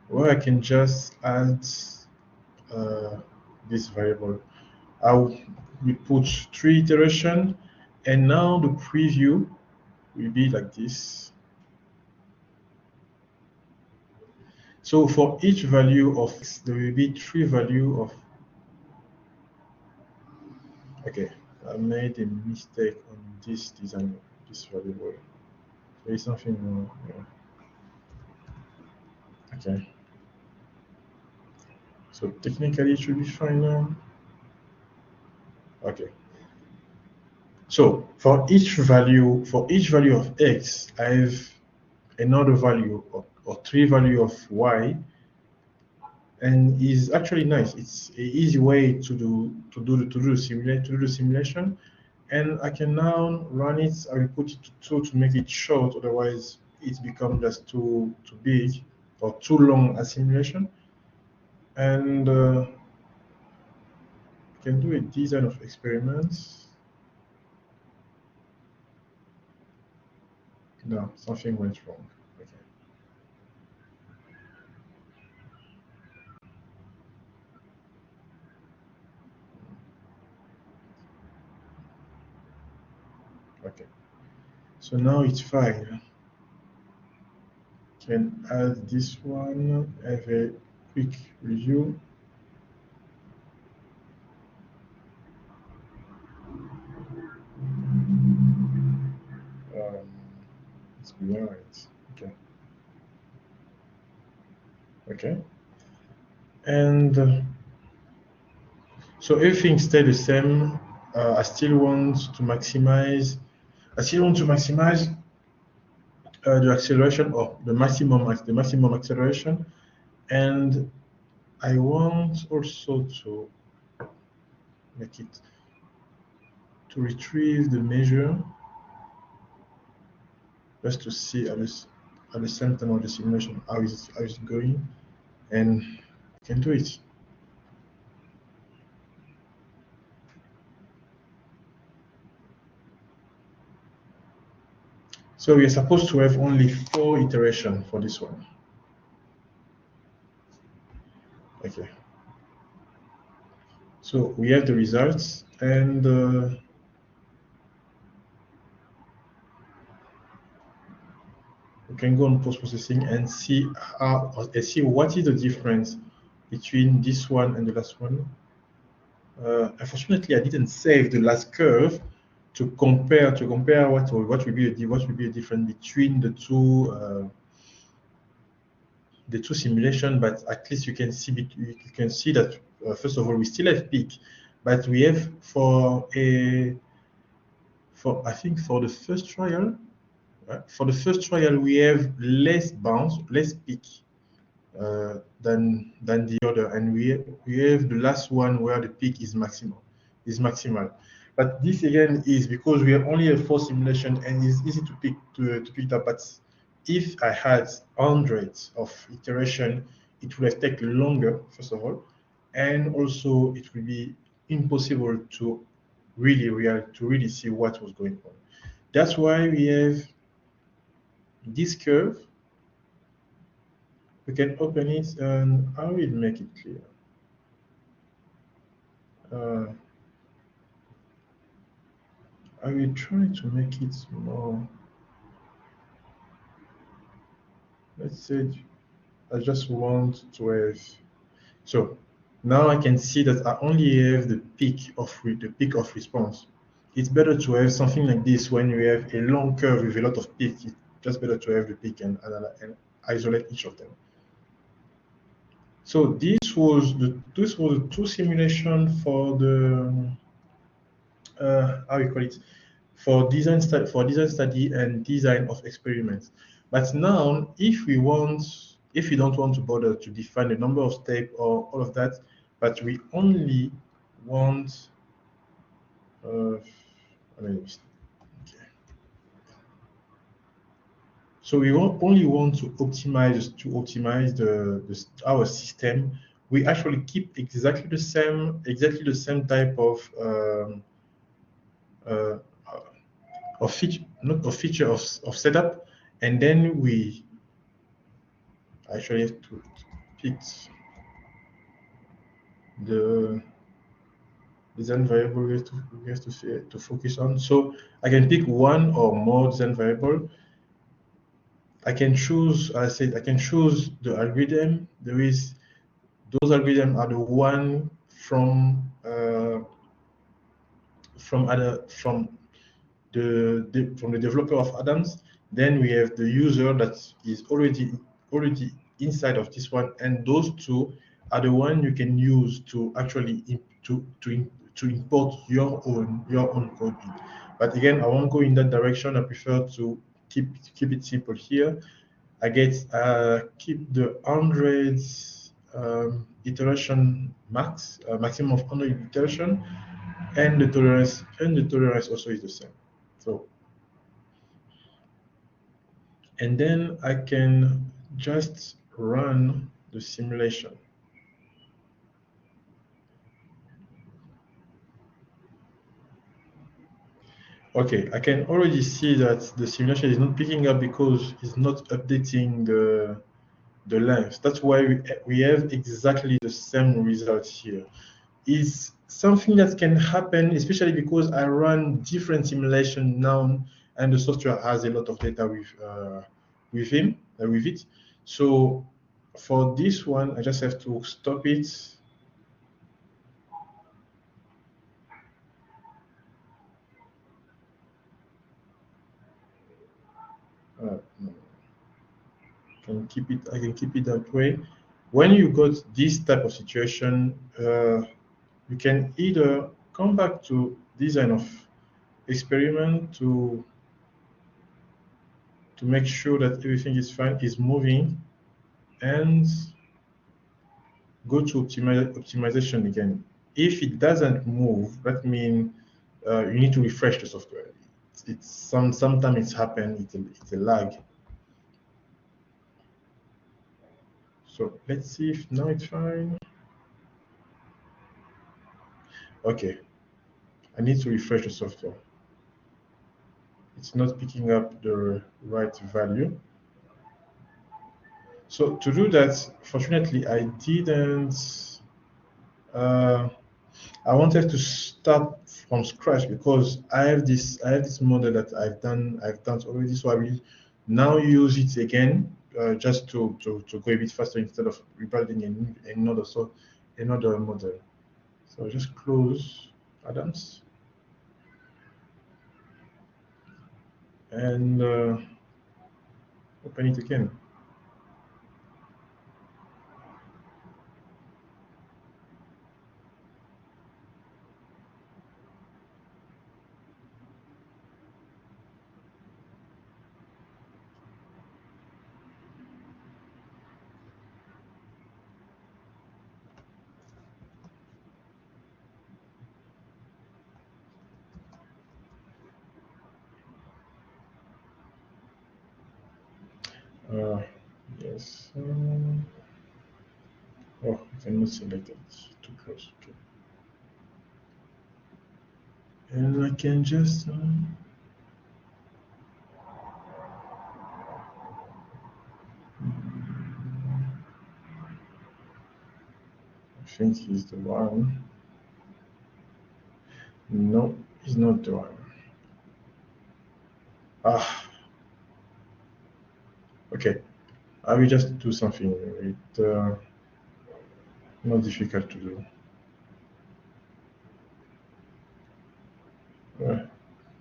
where I can just add this variable. We put 3 iterations, and now the preview will be like this. So for each value of x, there will be 3 value of. Okay, I made a mistake on this design, this variable. There is something wrong here. Okay. So technically it should be fine now. Okay. So for each value of x, I have another value or 3 value of y, and is actually nice. It's an easy way to do the simulation, and I can now run it. I will put it to 2 to make it short. Otherwise, it becomes just too big or too long a simulation. And can do a design of experiments. No, something went wrong. Okay. So now it's fine. Can add this one, have a quick review. It's behind. Okay. Okay. And so everything stayed the same. I still want to maximize. The acceleration, or the maximum acceleration, and I want also to make it to retrieve the measure, just to see at the same time of the simulation how is it going, and I can do it. So we are supposed to have only 4 iterations for this one. Okay. So we have the results, and we can go on post-processing and see what is the difference between this one and the last one. Unfortunately, I didn't save the last curve to compare what will be a difference between the two simulation, but at least you can see that first of all we still have peak, but we have I think for the first trial, we have less bounce, less peak than the other, and we have the last one where the peak is maximal. But this again is because we have only a 4 simulation and it's easy to pick it up. But if I had hundreds of iteration, it would have taken longer, first of all, and also it would be impossible to really see what was going on. That's why we have this curve. We can open it and I will make it clear. I will try to make it more. Let's say I just want to have. So now I can see that I only have the peak of response. It's better to have something like this when you have a long curve with a lot of peak. It's just better to have the peak and isolate each of them. So this was the two simulation for the how we call it, for design study and design of experiments. But now, if we don't want to bother to define the number of steps or all of that, but we only want, okay. So we only want to optimize our system. We actually keep exactly the same type of feature of setup, and then we actually have to pick the design variable we have to focus on. So I can pick one or more design variable. I can choose. I can choose the algorithm. Those algorithms are the one from the developer of Adams. Then we have the user that is already inside of this one, and those two are the one you can use to actually to import your own code in. But again, I won't go in that direction. I prefer to keep it simple here. I keep the 100 iteration maximum of 100 iteration, and the tolerance also is the same. So, and then I can just run the simulation. Okay, I can already see that the simulation is not picking up because it's not updating the length. That's why we have exactly the same results here. Is something that can happen, especially because I run different simulation now, and the software has a lot of data with it. So for this one, I just have to stop it. No. I can keep it that way. When you got this type of situation, you can either come back to design of experiment to make sure that everything is fine, is moving, and go to optimization again. If it doesn't move, that means you need to refresh the software. Sometimes it's happened. It's a lag. So let's see if now it's fine. Okay, I need to refresh the software. It's not picking up the right value. So to do that, fortunately, I didn't. I wanted to start from scratch because I have this model that I've done already. So I will now use it again just to go a bit faster instead of rebuilding another model. So just close Adams and open it again. Yes. Oh, I cannot select it. Too close. Okay. And I can just. I think he's the one. No, he's not the one. Ah, okay. I will just do something. It not difficult to do.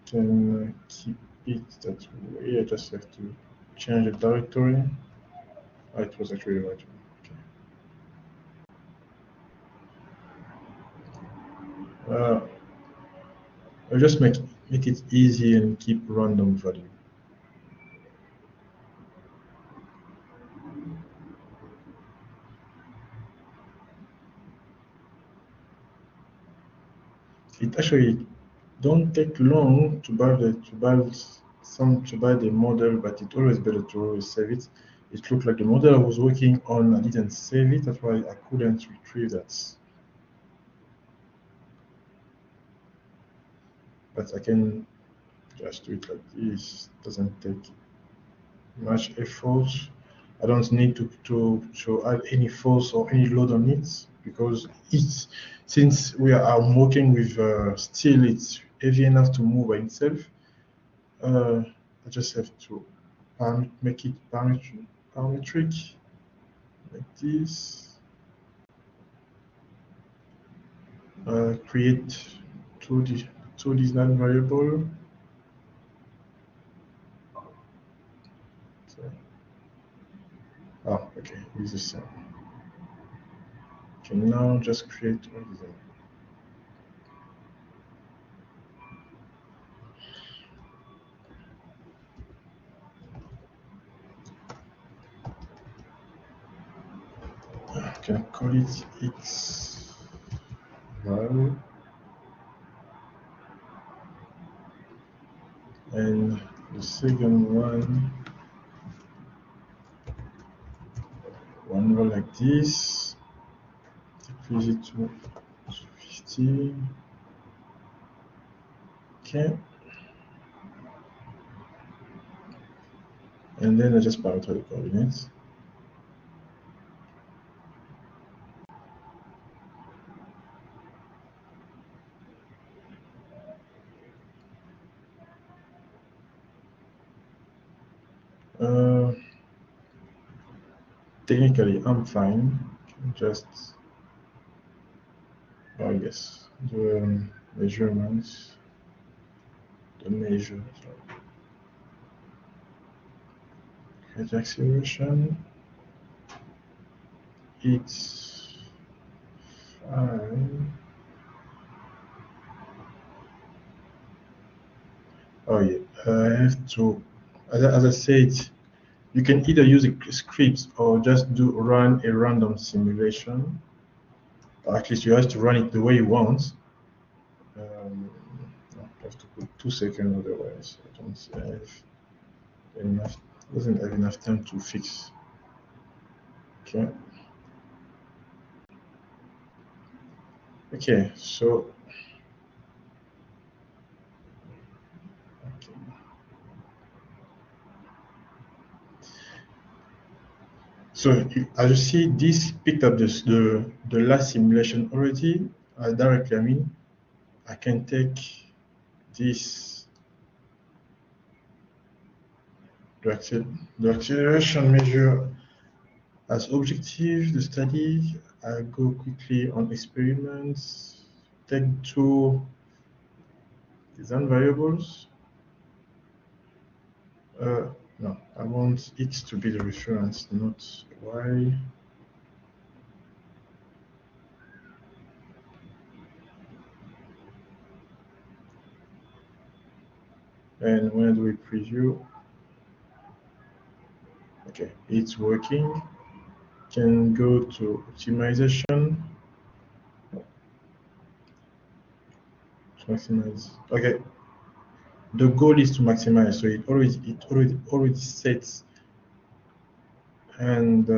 Can keep it that way. I just have to change the directory. Oh, it was actually the right one. Okay. I'll just make it easy and keep random value. It actually don't take long to build the model, but it's always better to always save it. It looked like the model I was working on, I didn't save it, that's why I couldn't retrieve that. But I can just do it like this. Doesn't take much effort. I don't need to add any force or any load on it because since I'm working with steel, it's heavy enough to move by itself. I just have to make it parametric like this. Create two design variable. So, okay, use the same. Okay, now just create one design. Can call it X value. And the second one row like this, decrease it to 50. Okay. And then I just parameter the coordinates. Technically, I'm fine. Just, oh yes, the measurements, the measure. Head acceleration, it's fine. Oh yeah, I have to, as I said, you can either use a script or just run a random simulation. Or at least you have to run it the way you want. I have to put 2 seconds, otherwise I don't have enough. Doesn't have enough time to fix. Okay. Okay, so So as you see, this picked up the last simulation already directly. I mean, I can take this, the acceleration measure as objective, the study. I go quickly on experiments, take two design variables. No, I want it to be the reference, not y. And when do we preview? Okay, it's working. Can go to optimization. Maximize. Okay, the goal is to maximize, so it already sets. And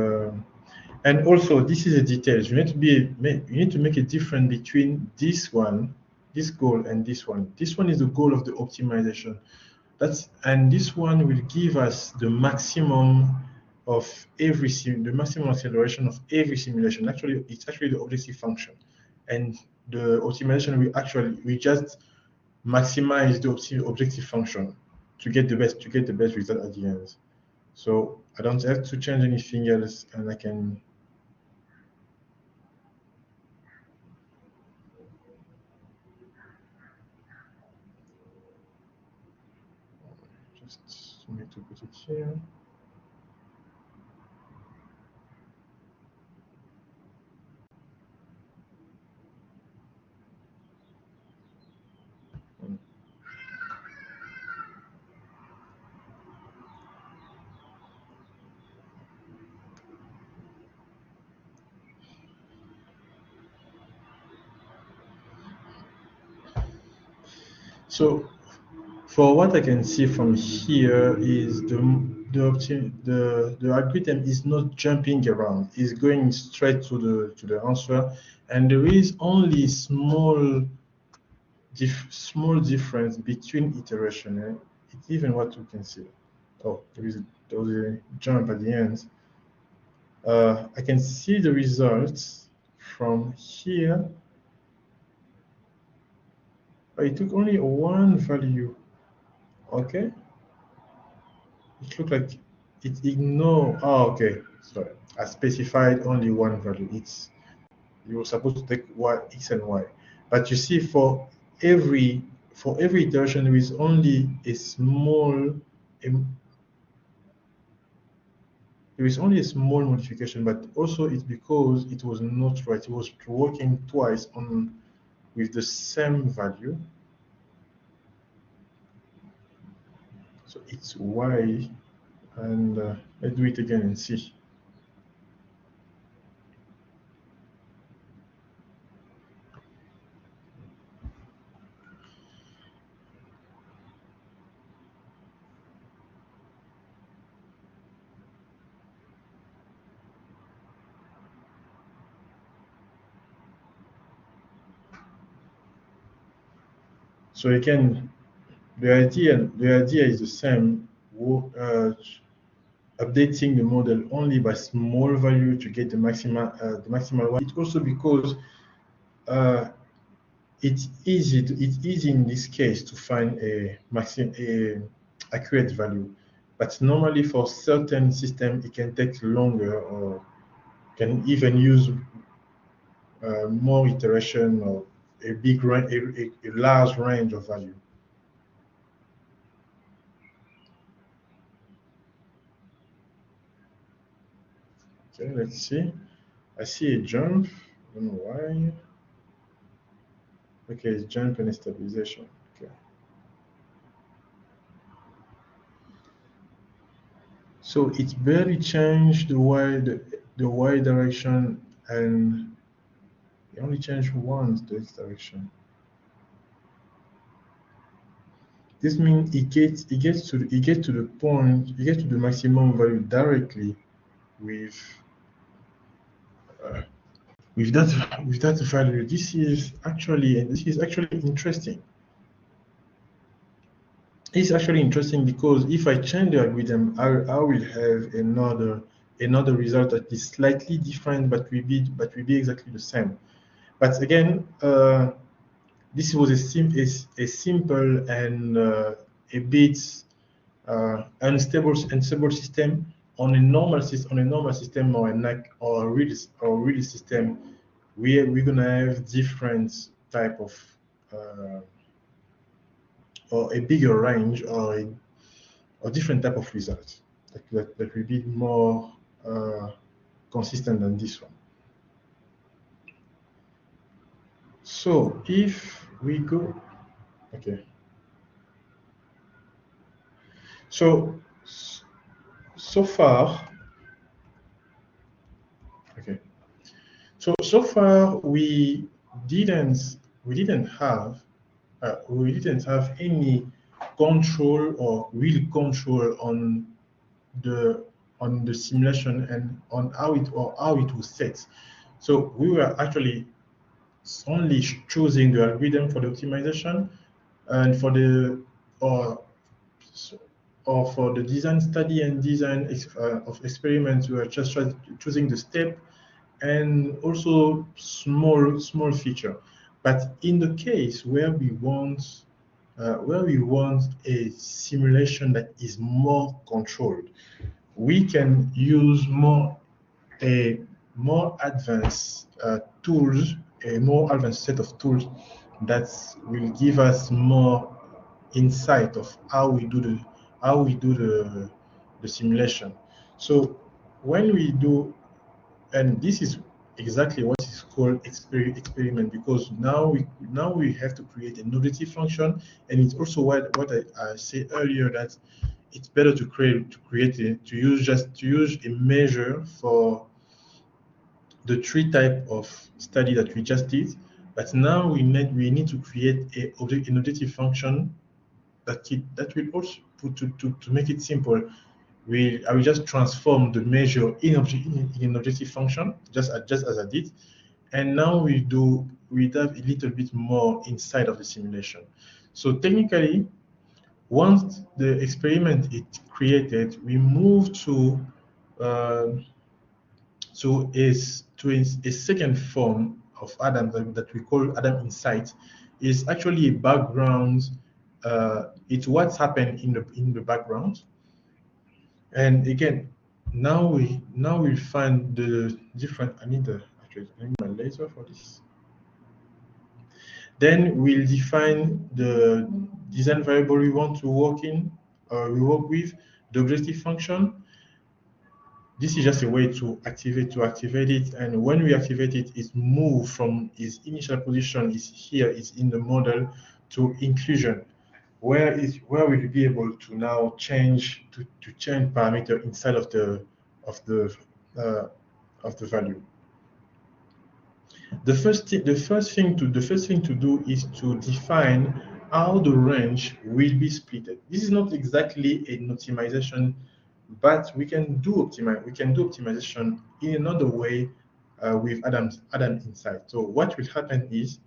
also this is a detail. You need to make a difference between this one, this goal, and this one. This one is the goal of the optimization. And this one will give us the maximum of the maximum acceleration of every simulation. Actually, it's actually the objective function, and the optimization we just maximize the objective function to get the best result at the end. So I don't have to change anything else, and I can just need to put it here. So for what I can see from here is the algorithm is not jumping around; it's going straight to the answer, and there is only small difference between iteration. It's even what you can see. Oh, there was a jump at the end. I can see the results from here. It took only one value. Okay. It looked like it ignored. Oh, okay. Sorry. I specified only one value. You were supposed to take x and y, but you see for every iteration there is only a small modification, but also it's because it was not right. It was working twice with the same value. So it's y, and let's do it again and see. So again, the idea is the same. Updating the model only by small value to get the maximal one. It's also because it's easy in this case to find a accurate value, but normally for certain systems it can take longer, or can even use more iteration, or a large range of value. Okay, let's see. I see a jump. I don't know why. Okay, it's jump and stabilization. Okay. So it barely changed the y direction, and it only changed once the x direction. This means it gets to the point, it gets to the maximum value directly with that value. This is actually interesting. It's actually interesting because if I change the algorithm, I will have another another result that is slightly different, but will be exactly the same. But again, this was a simple and a bit unstable system. On a normal system or a real system, we're gonna have different type of or a bigger range or different type of results that will be more consistent than this one. So if we go, okay. So far, okay. So far we didn't have any control or real control on the simulation and on how it was set. So we were actually only choosing the algorithm for the optimization, and for the or for the design study and design of experiments, we are just choosing the step and also small feature. But in the case where we want a simulation that is more controlled, we can use more advanced tools, a more advanced set of tools that will give us more insight of how we do the simulation. So when we do, and this is exactly what is called experiment, because now we have to create an objective function, and it's also what I said earlier, that it's better to use a measure for the three type of study that we just did. But now we need to create an objective function that will also to make it simple. I will just transform the measure in an objective function, just as I did, and now we have a little bit more inside of the simulation. So technically, once the experiment is created, we move to a second form of Adam that we call Adam Insight. Is actually a background. It's what's happened in the background. And again, now we find the different. I need my laser for this. Then we'll define the design variable we want to work with, the objective function. This is just a way to activate it, and when we activate it, it moves from its initial position is in the model to inclusion, where we'll be able to now change parameter inside of the value. The first thing to do is to define how the range will be split. This is not exactly an optimization, but we can do optimization in another way with Adam Insight. So what will happen is,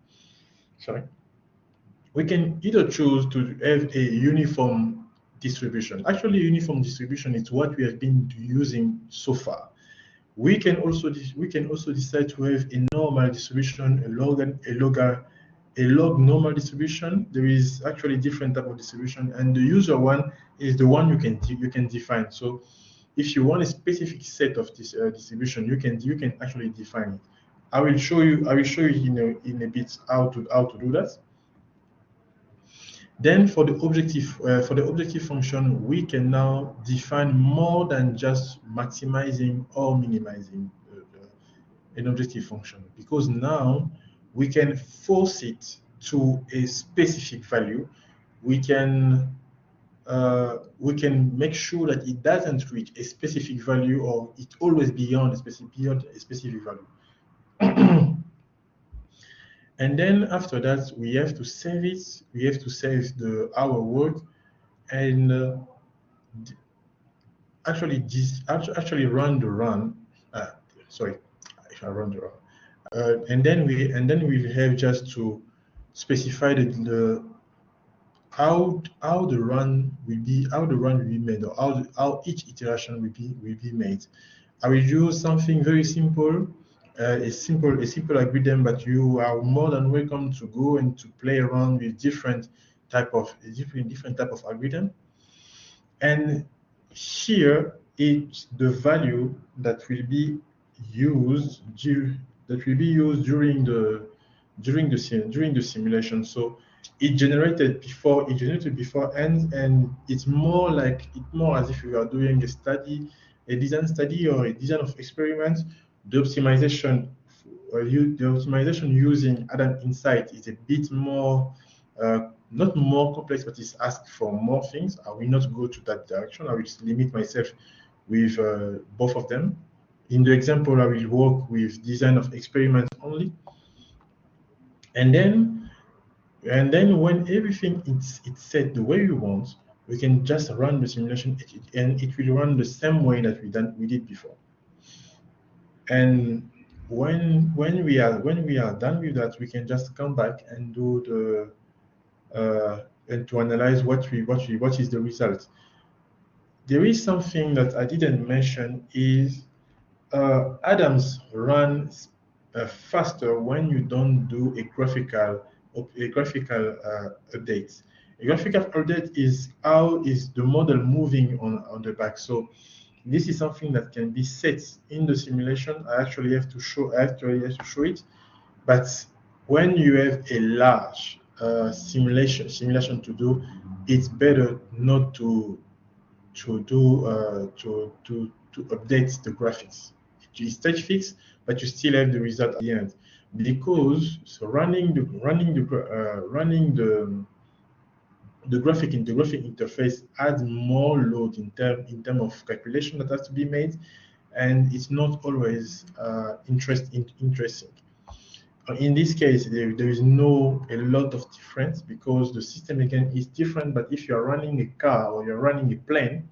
we can either choose to have a uniform distribution. Actually, uniform distribution is what we have been using so far. We can also decide to have a normal distribution, a log normal distribution. There is actually different type of distribution, and the user one is the one you can define. So if you want a specific set of this distribution, you can actually define it. I will show you in a bit how to do that. Then for the objective function, we can now define more than just maximizing or minimizing an objective function, because now we can force it to a specific value. We can make sure that it doesn't reach a specific value, or it always beyond a specific value. And then after that, we have to save it. We have to save our work, and actually run the run. Sorry, I run the run. And then we have just to specify how the run will be made, or how each iteration will be made. I will use something very simple, a simple algorithm, but you are more than welcome to go and to play around with different type of algorithm. And here is the value that will be used during the simulation. So it generated beforehand, and it's more as if you are doing a design study or a design of experiment. The optimization using Adam Insight is a bit more not more complex, but it's asked for more things. I will not go to that direction. I will just limit myself with both of them. In the example, I will work with design of experiments only. And then when everything is set the way we want, we can just run the simulation, and it will run the same way that we did before. And when we are done with that, we can just come back and do the and to analyze what is the result. There is something that I didn't mention is Adams runs faster when you don't do a graphical update. A graphical update is how is the model moving on the back. So this is something that can be set in the simulation. I actually have to show it, but when you have a large simulation to do, it's better not to update the graphics. It is stage fixed, but you still have the result at the end, because running the graphic interface adds more load in term of calculation that has to be made, and it's not always interesting. In this case, there is a lot of difference, because the system again is different. But if you are running a car or you're running a plane,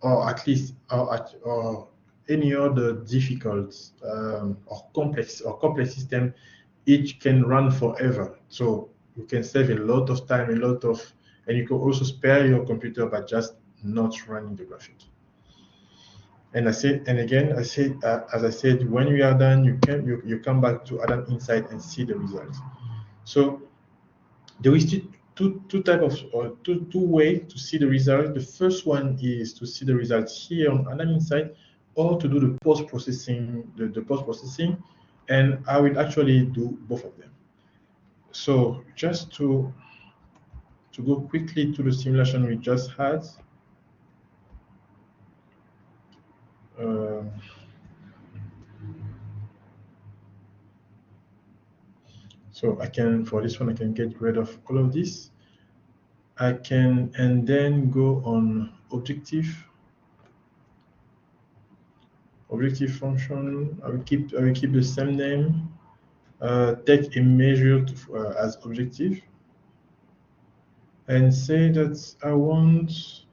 or at least or any other difficult or complex system, it can run forever. So you can save a lot of time, and you can also spare your computer by just not running the graphic. And as I said, when we are done, you come back to Adam Insight and see the results. So there is two ways to see the results. The first one is to see the results here on Adam Insight, or to do the post processing, and I will actually do both of them. So just to go quickly to the simulation we just had. So for this one, I can get rid of all of this. I can, and then go on objective function. I will keep the same name. Take a measure as objective, and say that I want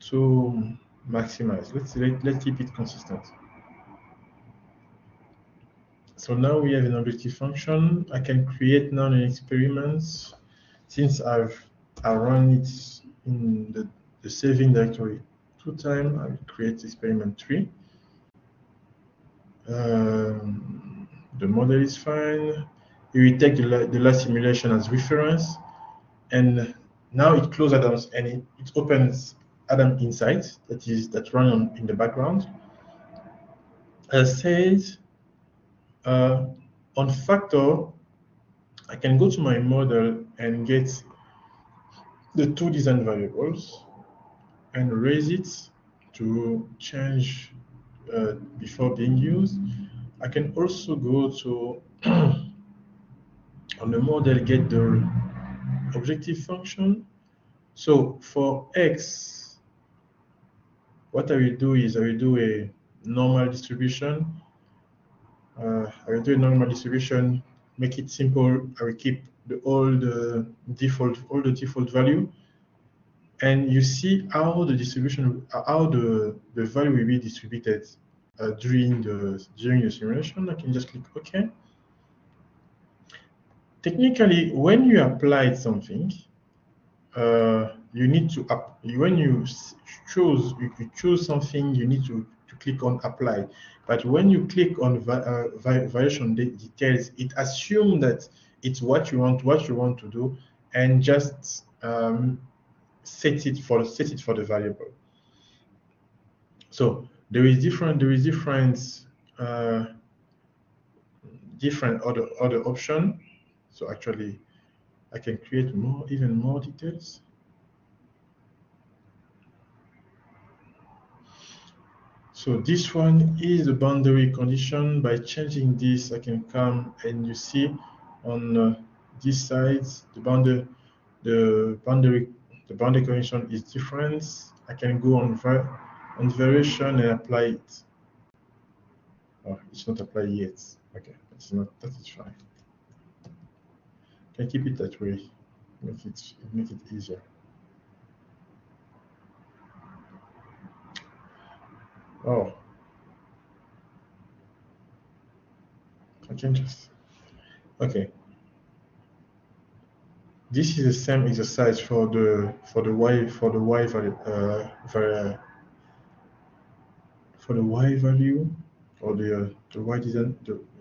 to maximize. Let's keep it consistent. So now we have an objective function. I can create now an experiment. Since I run it in the saving directory 2 times, I will create experiment 3. The model is fine. We will take the last simulation as reference, and now it closes Adams, and it opens Adam Insight that run in the background. As I said, on factor, I can go to my model and get the 2 design variables and raise it to change before being used. I can also go to on the model, get the objective function. So for x, what I will do is I will do a normal distribution. Make it simple. I will keep all the default value, and you see how the value will be distributed during the simulation. I can just click OK. Technically, when you applied something, you need to when you choose something, you need to click on apply. But when you click on variation details, it assumes that it's what you want to do, and just set it for the variable. So there is different other option. So actually, I can create even more details. So this one is the boundary condition. By changing this, I can come and you see on this side the boundary condition is different. I can go on variation and apply it. Oh, it's not applied yet. Okay, that is fine. Can keep it that way. Make it easier. Oh, I can just okay. This is the same exercise for the y value for the y value, or the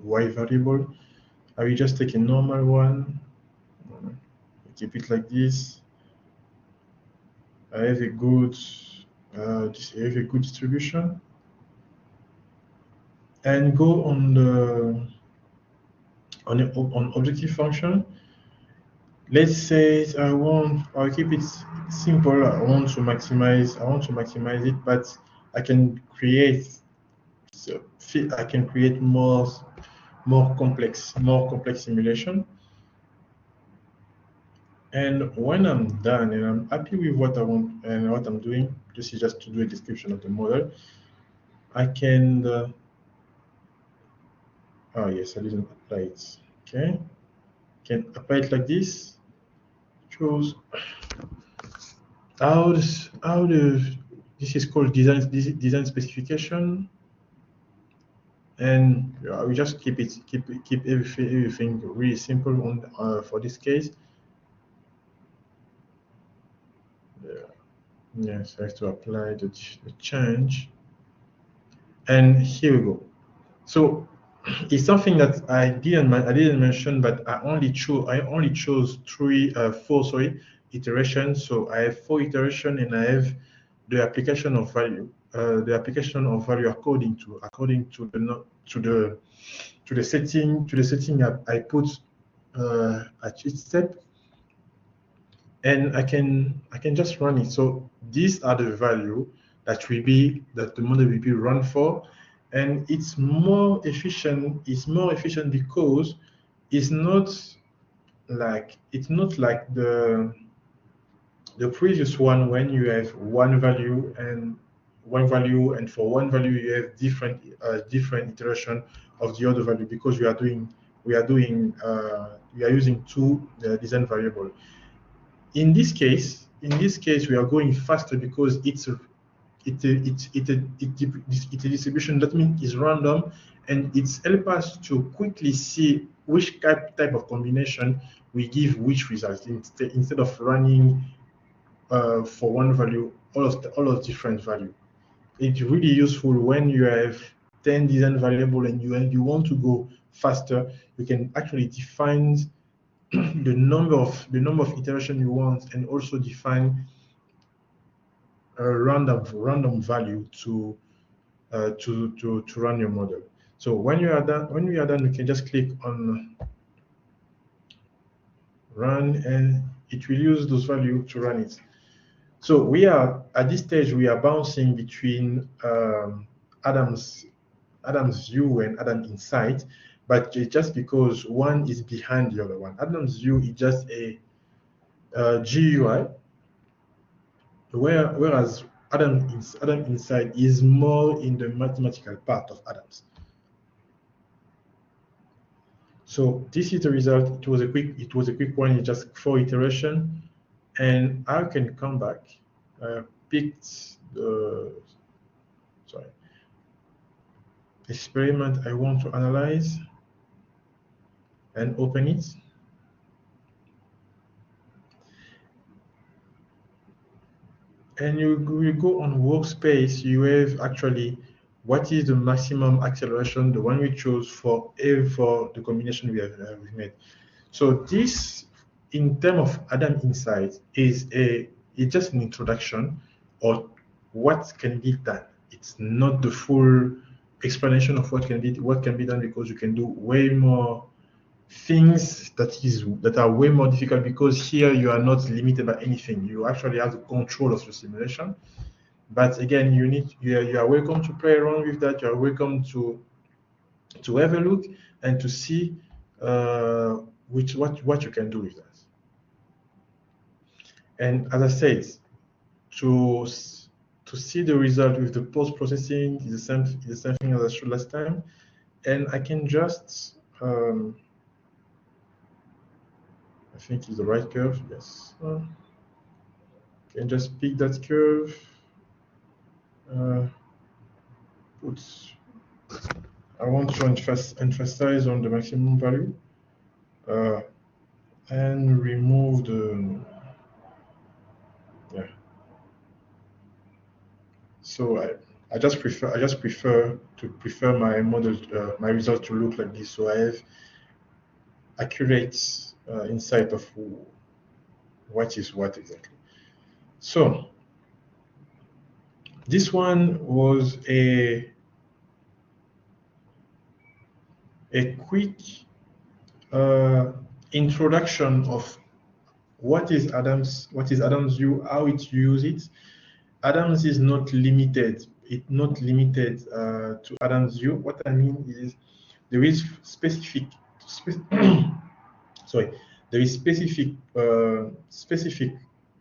y variable. I will just take a normal one. Keep it like this. I have a good distribution, and go on the on objective function. Let's say I'll keep it simple. I want to maximize it, but I can create more complex simulation. And when I'm done and I'm happy with what I want and what I'm doing, this is just to do a description of the model. I can oh yes, I didn't apply it. Okay, can apply it like this. Choose this is called design specification, and we just keep everything really simple on for this case. Yes, I have to apply the change, and here we go. So it's something that I didn't mention, but I only chose four iterations. So I have 4 iterations, and I have the application of value. The application of value according to the setting I put at each step, and I can just run it. So these are the value that the model will be run for, and it's more efficient. It's more efficient because it's not like the previous one, when you have one value, and for one value you have different iteration of the other value, because we are using 2 design variable. In this case, we are going faster because it's a distribution. That means it's random, and it's help us to quickly see which type of combination we give which results, instead of running for one value all of different value. It's really useful when you have 10 design variable and you want to go faster. You can actually define the number of iteration you want, and also define a random value to run your model. So when we are done, we can just click on run, and it will use those values to run it. So we are at this stage, we are bouncing between Adam's view and Adam Insight, but it's just because one is behind the other one. Adam's view is just a GUI, whereas Adam Insight is more in the mathematical part of Adam's. So this is the result. It was a quick one. It's just 4 iteration, and I can come back. Picked the experiment I want to analyze, and open it. and you go on workspace, you have actually what is the maximum acceleration, the one we chose for the combination we made. So this, in terms of Adam Insight, it's just an introduction of what can be done. It's not the full explanation of what can be done, because you can do way more things that are way more difficult, because here you are not limited by anything. You actually have the control of your simulation. But again, you are welcome to play around with that. You are welcome to have a look and to see what you can do with that. And as I said, to see the result with the post-processing is the same thing as I showed last time. And I can just I think it's the right curve, yes. Can just pick that curve. I want to emphasize on the maximum value and remove the, yeah. So I just prefer my model, my result to look like this. So I have accurate insight of what is what exactly. So this one was a quick introduction of what is Adams view, how it uses it. Adams is not limited. It's not limited to Adams view. What I mean is there is specific sorry, there is specific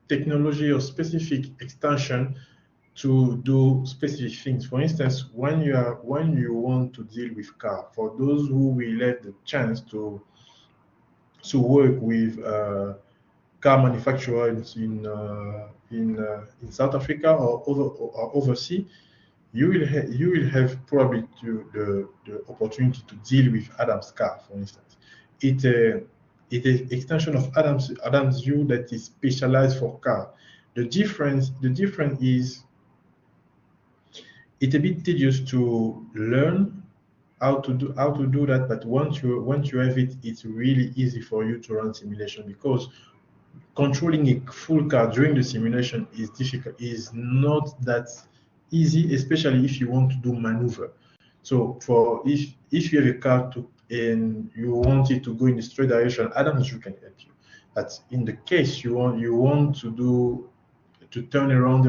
technology or specific extension to do specific things. For instance, when you want to deal with car, for those who will have the chance to work with car manufacturers in South Africa or overseas, you will have probably the opportunity to deal with Adams car, for instance. It's an extension of Adams view that is specialized for car. The difference is it's a bit tedious to learn how to do that, but once you have it, it's really easy for you to run simulation, because controlling a full car during the simulation is not that easy, especially if you want to do maneuver. So if you have a car and you want it to go in a straight direction, Adams view can help you. But in the case you want to turn around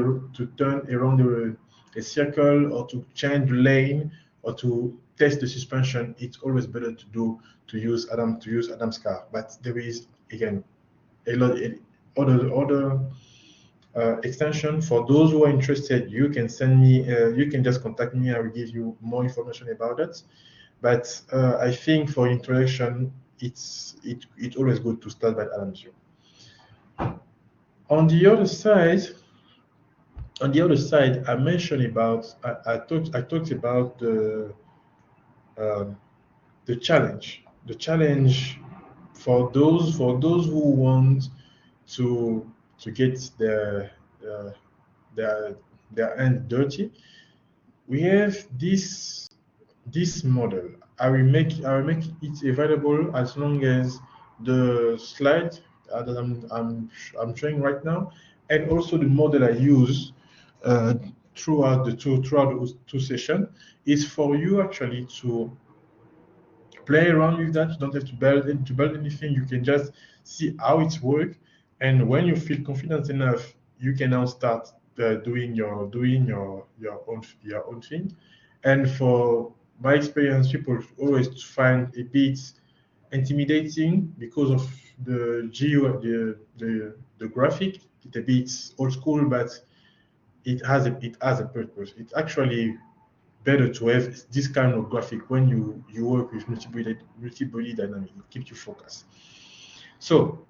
a circle, or to change lane, or to test the suspension, it's always better to use Adams car. But there is, again, a lot other extension. For those who are interested, you can send me, you can just contact me. I will give you more information about it. But I think for introduction, it's always good to start by Adams view. On the other side, I mentioned about I talked about the challenge. The challenge for those who want to get their hand dirty. We have this model. I will make it available as long as the slide that I'm showing right now, and also the model I use throughout the two sessions, is for you actually to play around with that. You don't have to build anything. You can just see how it works, and when you feel confident enough, you can now start doing your own thing. And for my experience, people always find a bit intimidating because of the graphic. It's a bit old school, but it has a purpose. It's actually better to have this kind of graphic when you work with multibody dynamics. It keeps you focused. So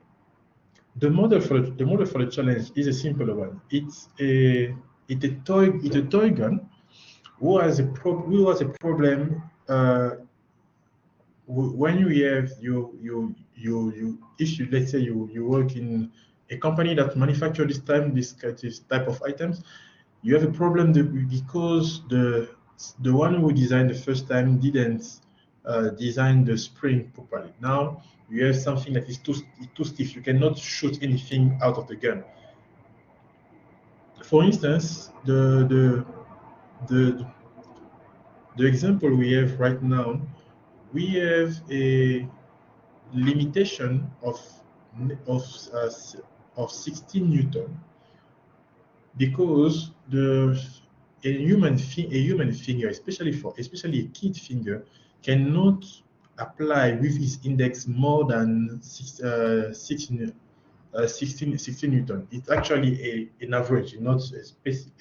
the model for the challenge is a simpler one. It's a toy gun who has a problem when you have if you, let's say you work in a company that manufactures this type of items, you have a problem because the one who designed the first time didn't design the spring properly. Now you have something that is too stiff. You cannot shoot anything out of the gun. For instance, the example we have right now, we have a limitation of of uh, of 16 Newton because a human finger, especially a kid finger, cannot apply with its index more than 16 Newton. It's actually an average, not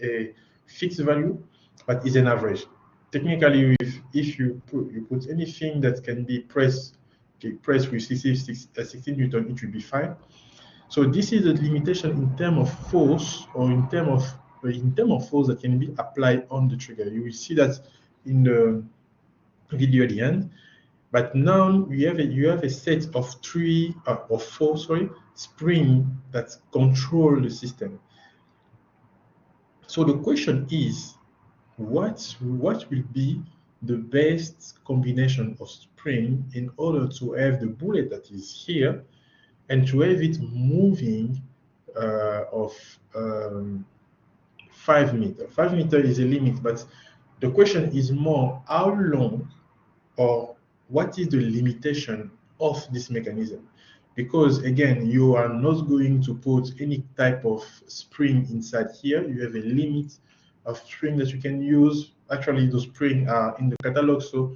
a fixed value, but it's an average. Technically, if you put anything that can be pressed with 16 Newton, it will be fine. So this is a limitation in terms of force, or in terms of force that can be applied on the trigger. You will see that in the video at the end. But now you have a set of four spring that control the system. So the question is, what will be the best combination of spring in order to have the bullet that is here and to have it moving of 5 meters. 5 meters is a limit, but the question is more how long, or what is the limitation of this mechanism? Because again, you are not going to put any type of spring inside here. You have a limit of spring that you can use. Actually, those springs are in the catalog. So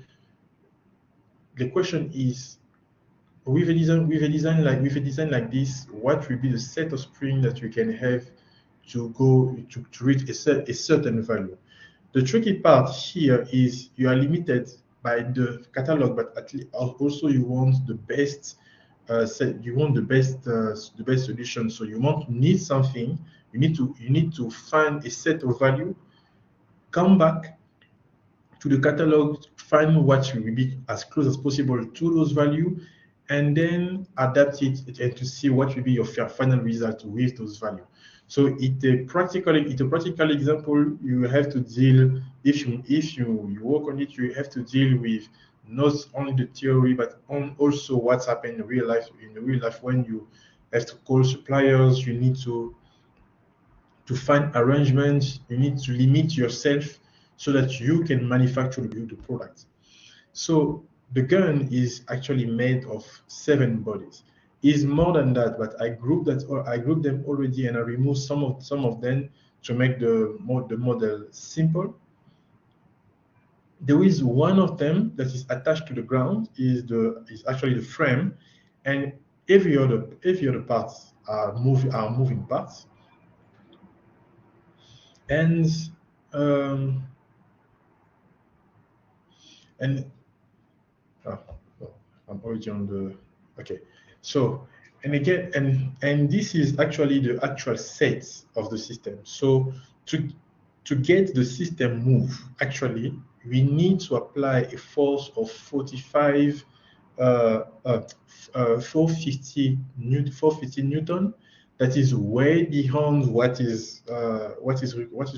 the question is, with a design like this, what will be the set of spring that you can have to reach a certain value? The tricky part here is you are limited by the catalog, but also you want the best the best solution. So you need something. You need to find a set of value, come back to the catalog, find what will be as close as possible to those values, and then adapt it and to see what will be your final result with those values. So it's a practical example. You have to deal, if you work on it, you have to deal with not only the theory, but also what's happened in real life. In real life, when you have to call suppliers, you need to find arrangements, you need to limit yourself so that you can manufacture the product. So the gun is actually made of 7 bodies. It's more than that, but I grouped them already, and I removed some of them to make the model simple. There is one of them that is attached to the ground, is actually the frame, and every other parts are moving parts. And I'm already on the okay. So, and again, and this is actually the actual set of the system. So to get the system move, actually, we need to apply a force of 450 Newton. That is way beyond what is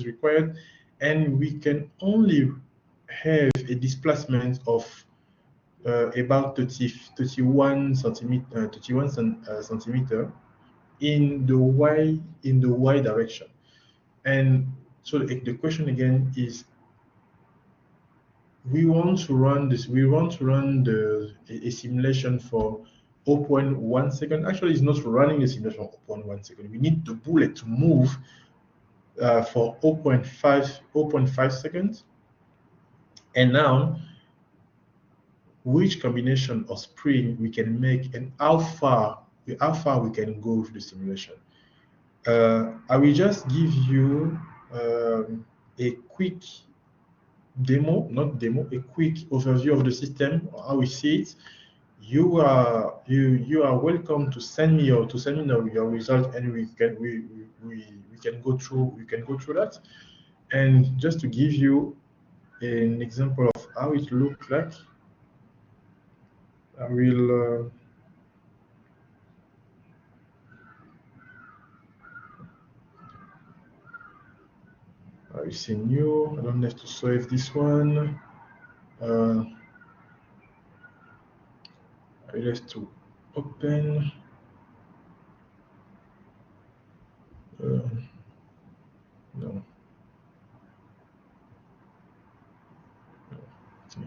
required, and we can only have a displacement of about 31 centimeter in the y direction. And so the question again is, we want to run a simulation for 0.1 second. Actually, it's not running a simulation for 0.1 second. We need the bullet to move for 0.5 seconds. And now, which combination of spring we can make, and how far we can go with the simulation. I will just give you a quick a quick overview of the system, how we see it. You are welcome to send me your result, and we can go through that. And just to give you an example of how it looks like, I will I see new. I don't have to save this one. I have to open. No, it's me.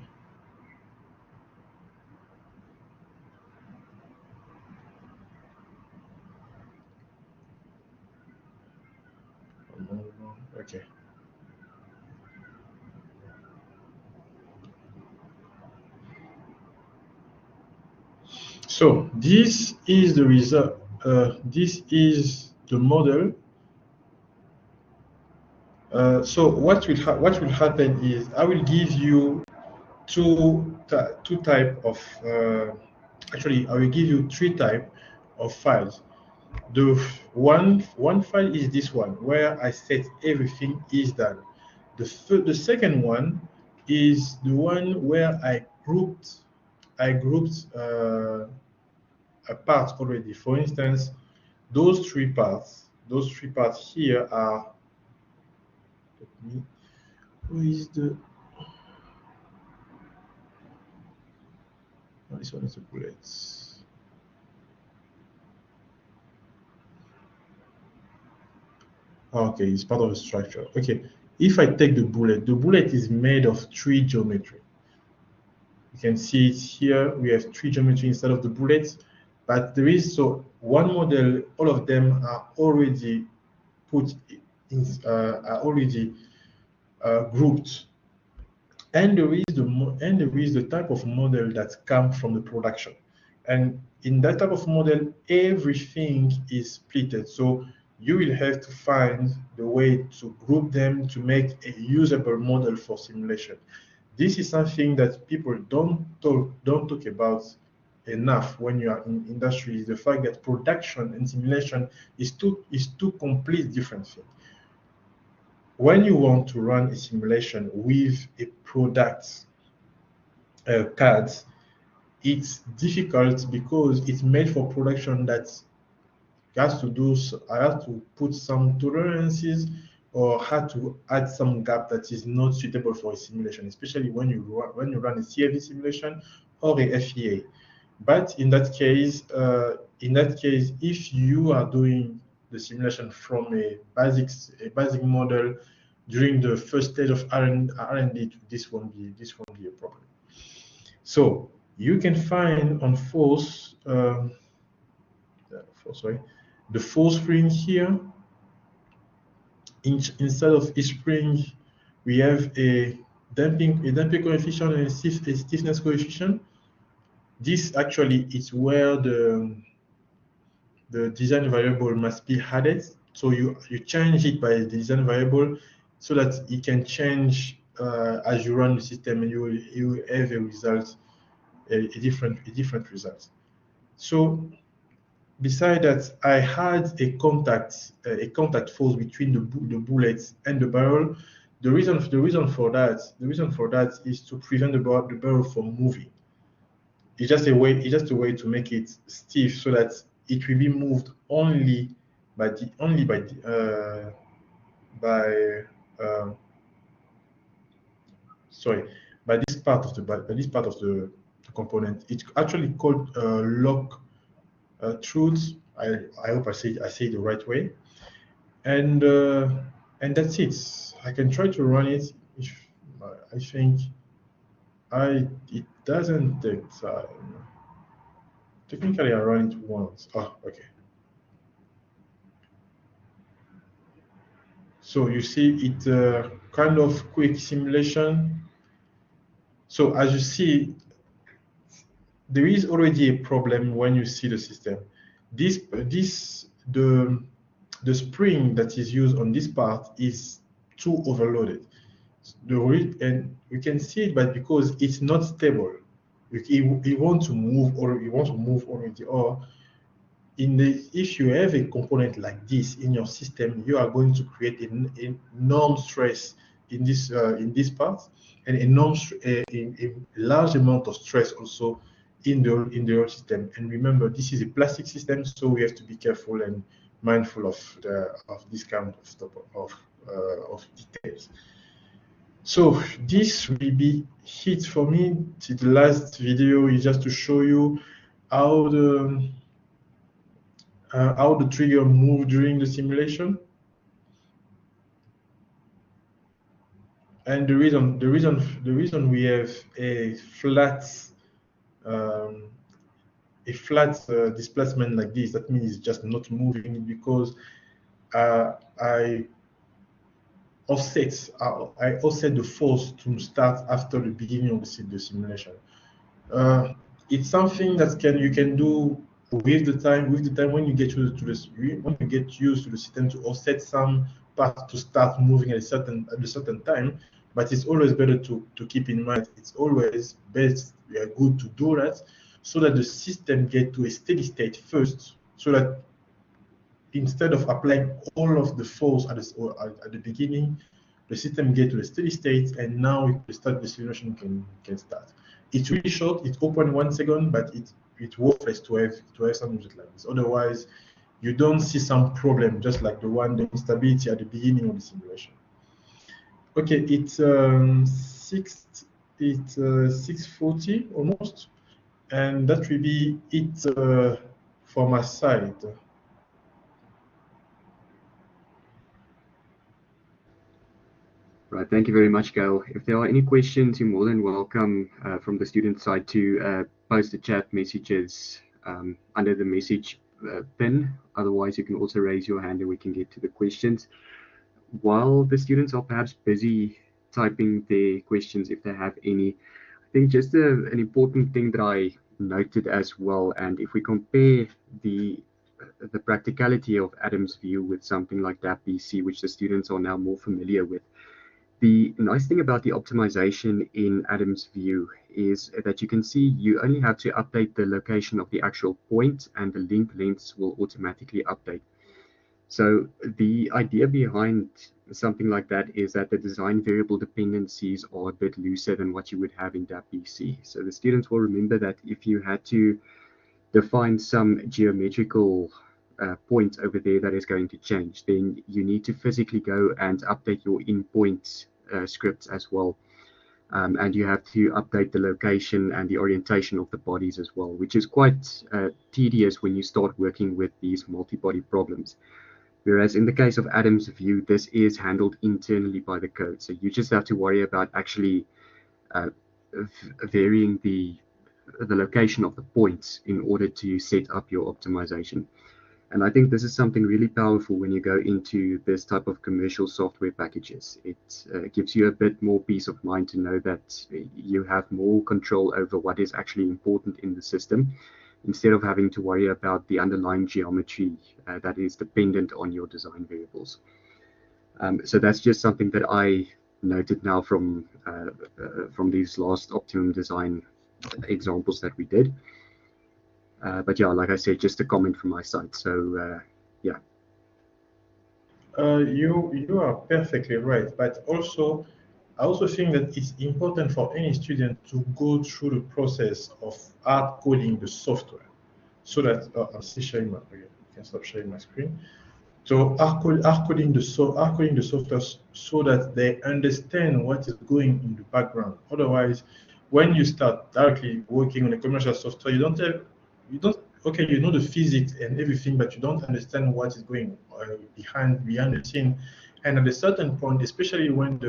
Okay. So this is the result. This is the model. So what will happen is I will give you two type of actually I will give you three type of files. The one file is this one where I set everything is done. The second one is the one where I grouped a part already. For instance, those three parts here are. Let me. Who is the? Oh, this one is the bullets. Okay, it's part of the structure. Okay, if I take the bullet is made of three geometry. You can see it here. We have three geometry instead of the bullets, but there is so one model. All of them are already put in, are already grouped, and there is the type of model that comes from the production, and in that type of model, everything is splitted. So you will have to find the way to group them to make a usable model for simulation. This is something that people don't talk about enough when you are in industry. The fact that production and simulation is two complete different things. When you want to run a simulation with a product CAD, it's difficult because it's made for production that has to do. I have to put some tolerances or had to add some gap that is not suitable for a simulation, especially when you run a CFD simulation or a FEA. But in that case, if you are doing the simulation from a basic model during the first stage of R&D, this won't be a problem. So you can find on force, the force spring here. Instead of each spring, we have a damping coefficient and a stiffness coefficient. This actually is where the design variable must be added. So you change it by the design variable so that it can change as you run the system, and you will have a result, a different result. So beside that, I had a contact force between the bullets and the barrel. The reason for that is to prevent the barrel from moving. It's just a way to make it stiff so that it will be moved only by this part of the component. It's actually called lock truth. I hope I say it the right way, and that's it. I can try to run it. If I think it doesn't take time. Technically, I run it once. Oh, okay. So you see, it's a kind of quick simulation. So as you see, there is already a problem when you see the system. The spring that is used on this part is too overloaded. And we can see it, but because it's not stable, you want to move already, or if you have a component like this in your system, you are going to create an enormous stress in this part, and a large amount of stress also in the system. And remember, this is a plastic system, so we have to be careful and mindful of this kind of details. So this will be it for me. The last video is just to show you how the trigger move during the simulation. And the reason we have a flat displacement like this, that means it's just not moving, because I offset the force to start after the beginning of the simulation. It's something that you can do with the time. When you get used to the system, to offset some parts to start moving at a certain time. But it's always better to keep in mind, it's always best, good to do that, so that the system get to a steady state first, so that instead of applying all of the force at the beginning, the system get to a steady state, and now the simulation can start. It's really short. It's open 1 second, but it's worthless to have something like this. Otherwise, you don't see some problem, just like the instability at the beginning of the simulation. Okay, it's 6:40 almost, and that will be it for my side. Right, thank you very much, Gail. If there are any questions, you're more than welcome from the student side to post the chat messages under the message pin. Otherwise, you can also raise your hand and we can get to the questions. While the students are perhaps busy typing their questions, if they have any, I think just an important thing that I noted as well, and if we compare the practicality of Adam's view with something like DAP-BC, which the students are now more familiar with, the nice thing about the optimization in Adam's view is that you can see you only have to update the location of the actual point, and the link lengths will automatically update. So the idea behind something like that is that the design variable dependencies are a bit looser than what you would have in DAP-BC. So the students will remember that if you had to define some geometrical point over there that is going to change, then you need to physically go and update your in-point scripts as well. And you have to update the location and the orientation of the bodies as well, which is quite tedious when you start working with these multi-body problems. Whereas in the case of Adam's view, this is handled internally by the code. So you just have to worry about actually varying the location of the points in order to set up your optimization. And I think this is something really powerful when you go into this type of commercial software packages. It gives you a bit more peace of mind to know that you have more control over what is actually important in the system, instead of having to worry about the underlying geometry that is dependent on your design variables. So that's just something that I noted now from these last optimum design examples that we did. But yeah, like I said, just a comment from my side. So yeah. You are perfectly right, but also I also think that it's important for any student to go through the process of hard coding the software, so that I'm still sharing my. Okay, I can stop sharing my screen. So hard coding the software so that they understand what is going in the background. Otherwise, when you start directly working on a commercial software, you know the physics and everything, but you don't understand what is going behind the scene. And at a certain point, especially when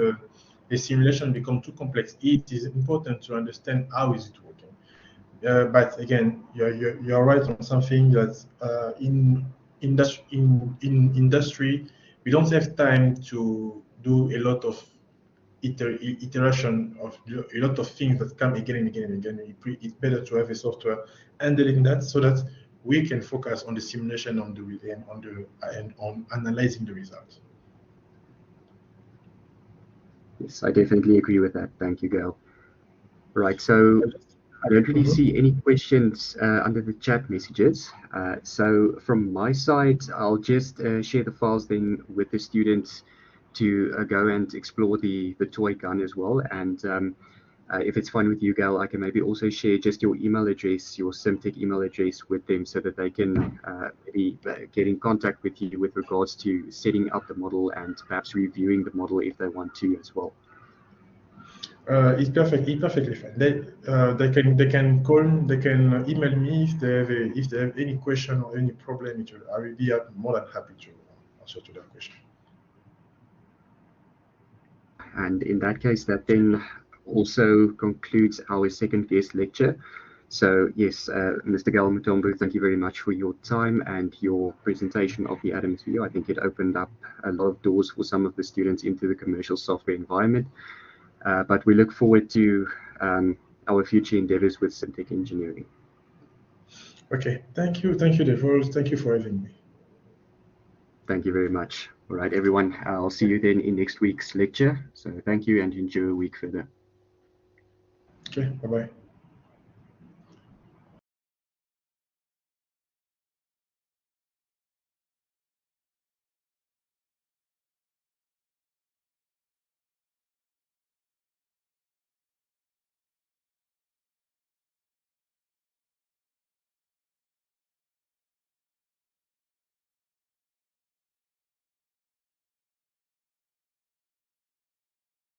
the simulation becomes too complex, it is important to understand how is it working. But again, you're right on something that in industry, we don't have time to do a lot of iteration of a lot of things that come again and again and again. It's better to have a software handling that, so that we can focus on the simulation and on analyzing the results. Yes, I definitely agree with that. Thank you, Gail. Right, so I don't really see any questions under the chat messages. So from my side, I'll just share the files then with the students to go and explore the toy gun as well. And If it's fine with you, Gal, I can maybe also share just your email address, your Simtech email address with them so that they can maybe get in contact with you with regards to setting up the model and perhaps reviewing the model if they want to as well. It's perfectly fine. They can call, they can email me if they have any question or any problem. I will be more than happy to answer to that question. And in that case, that then also concludes our second guest lecture. So yes, Mr. Gal Mutombo, thank you very much for your time and your presentation of the Adams video. I think it opened up a lot of doors for some of the students into the commercial software environment. But we look forward to our future endeavors with Simtech Engineering. Okay, thank you, Devos. Thank you for having me. Thank you very much. All right, everyone, I'll see you then in next week's lecture. So thank you and enjoy a week further. Okay, bye-bye.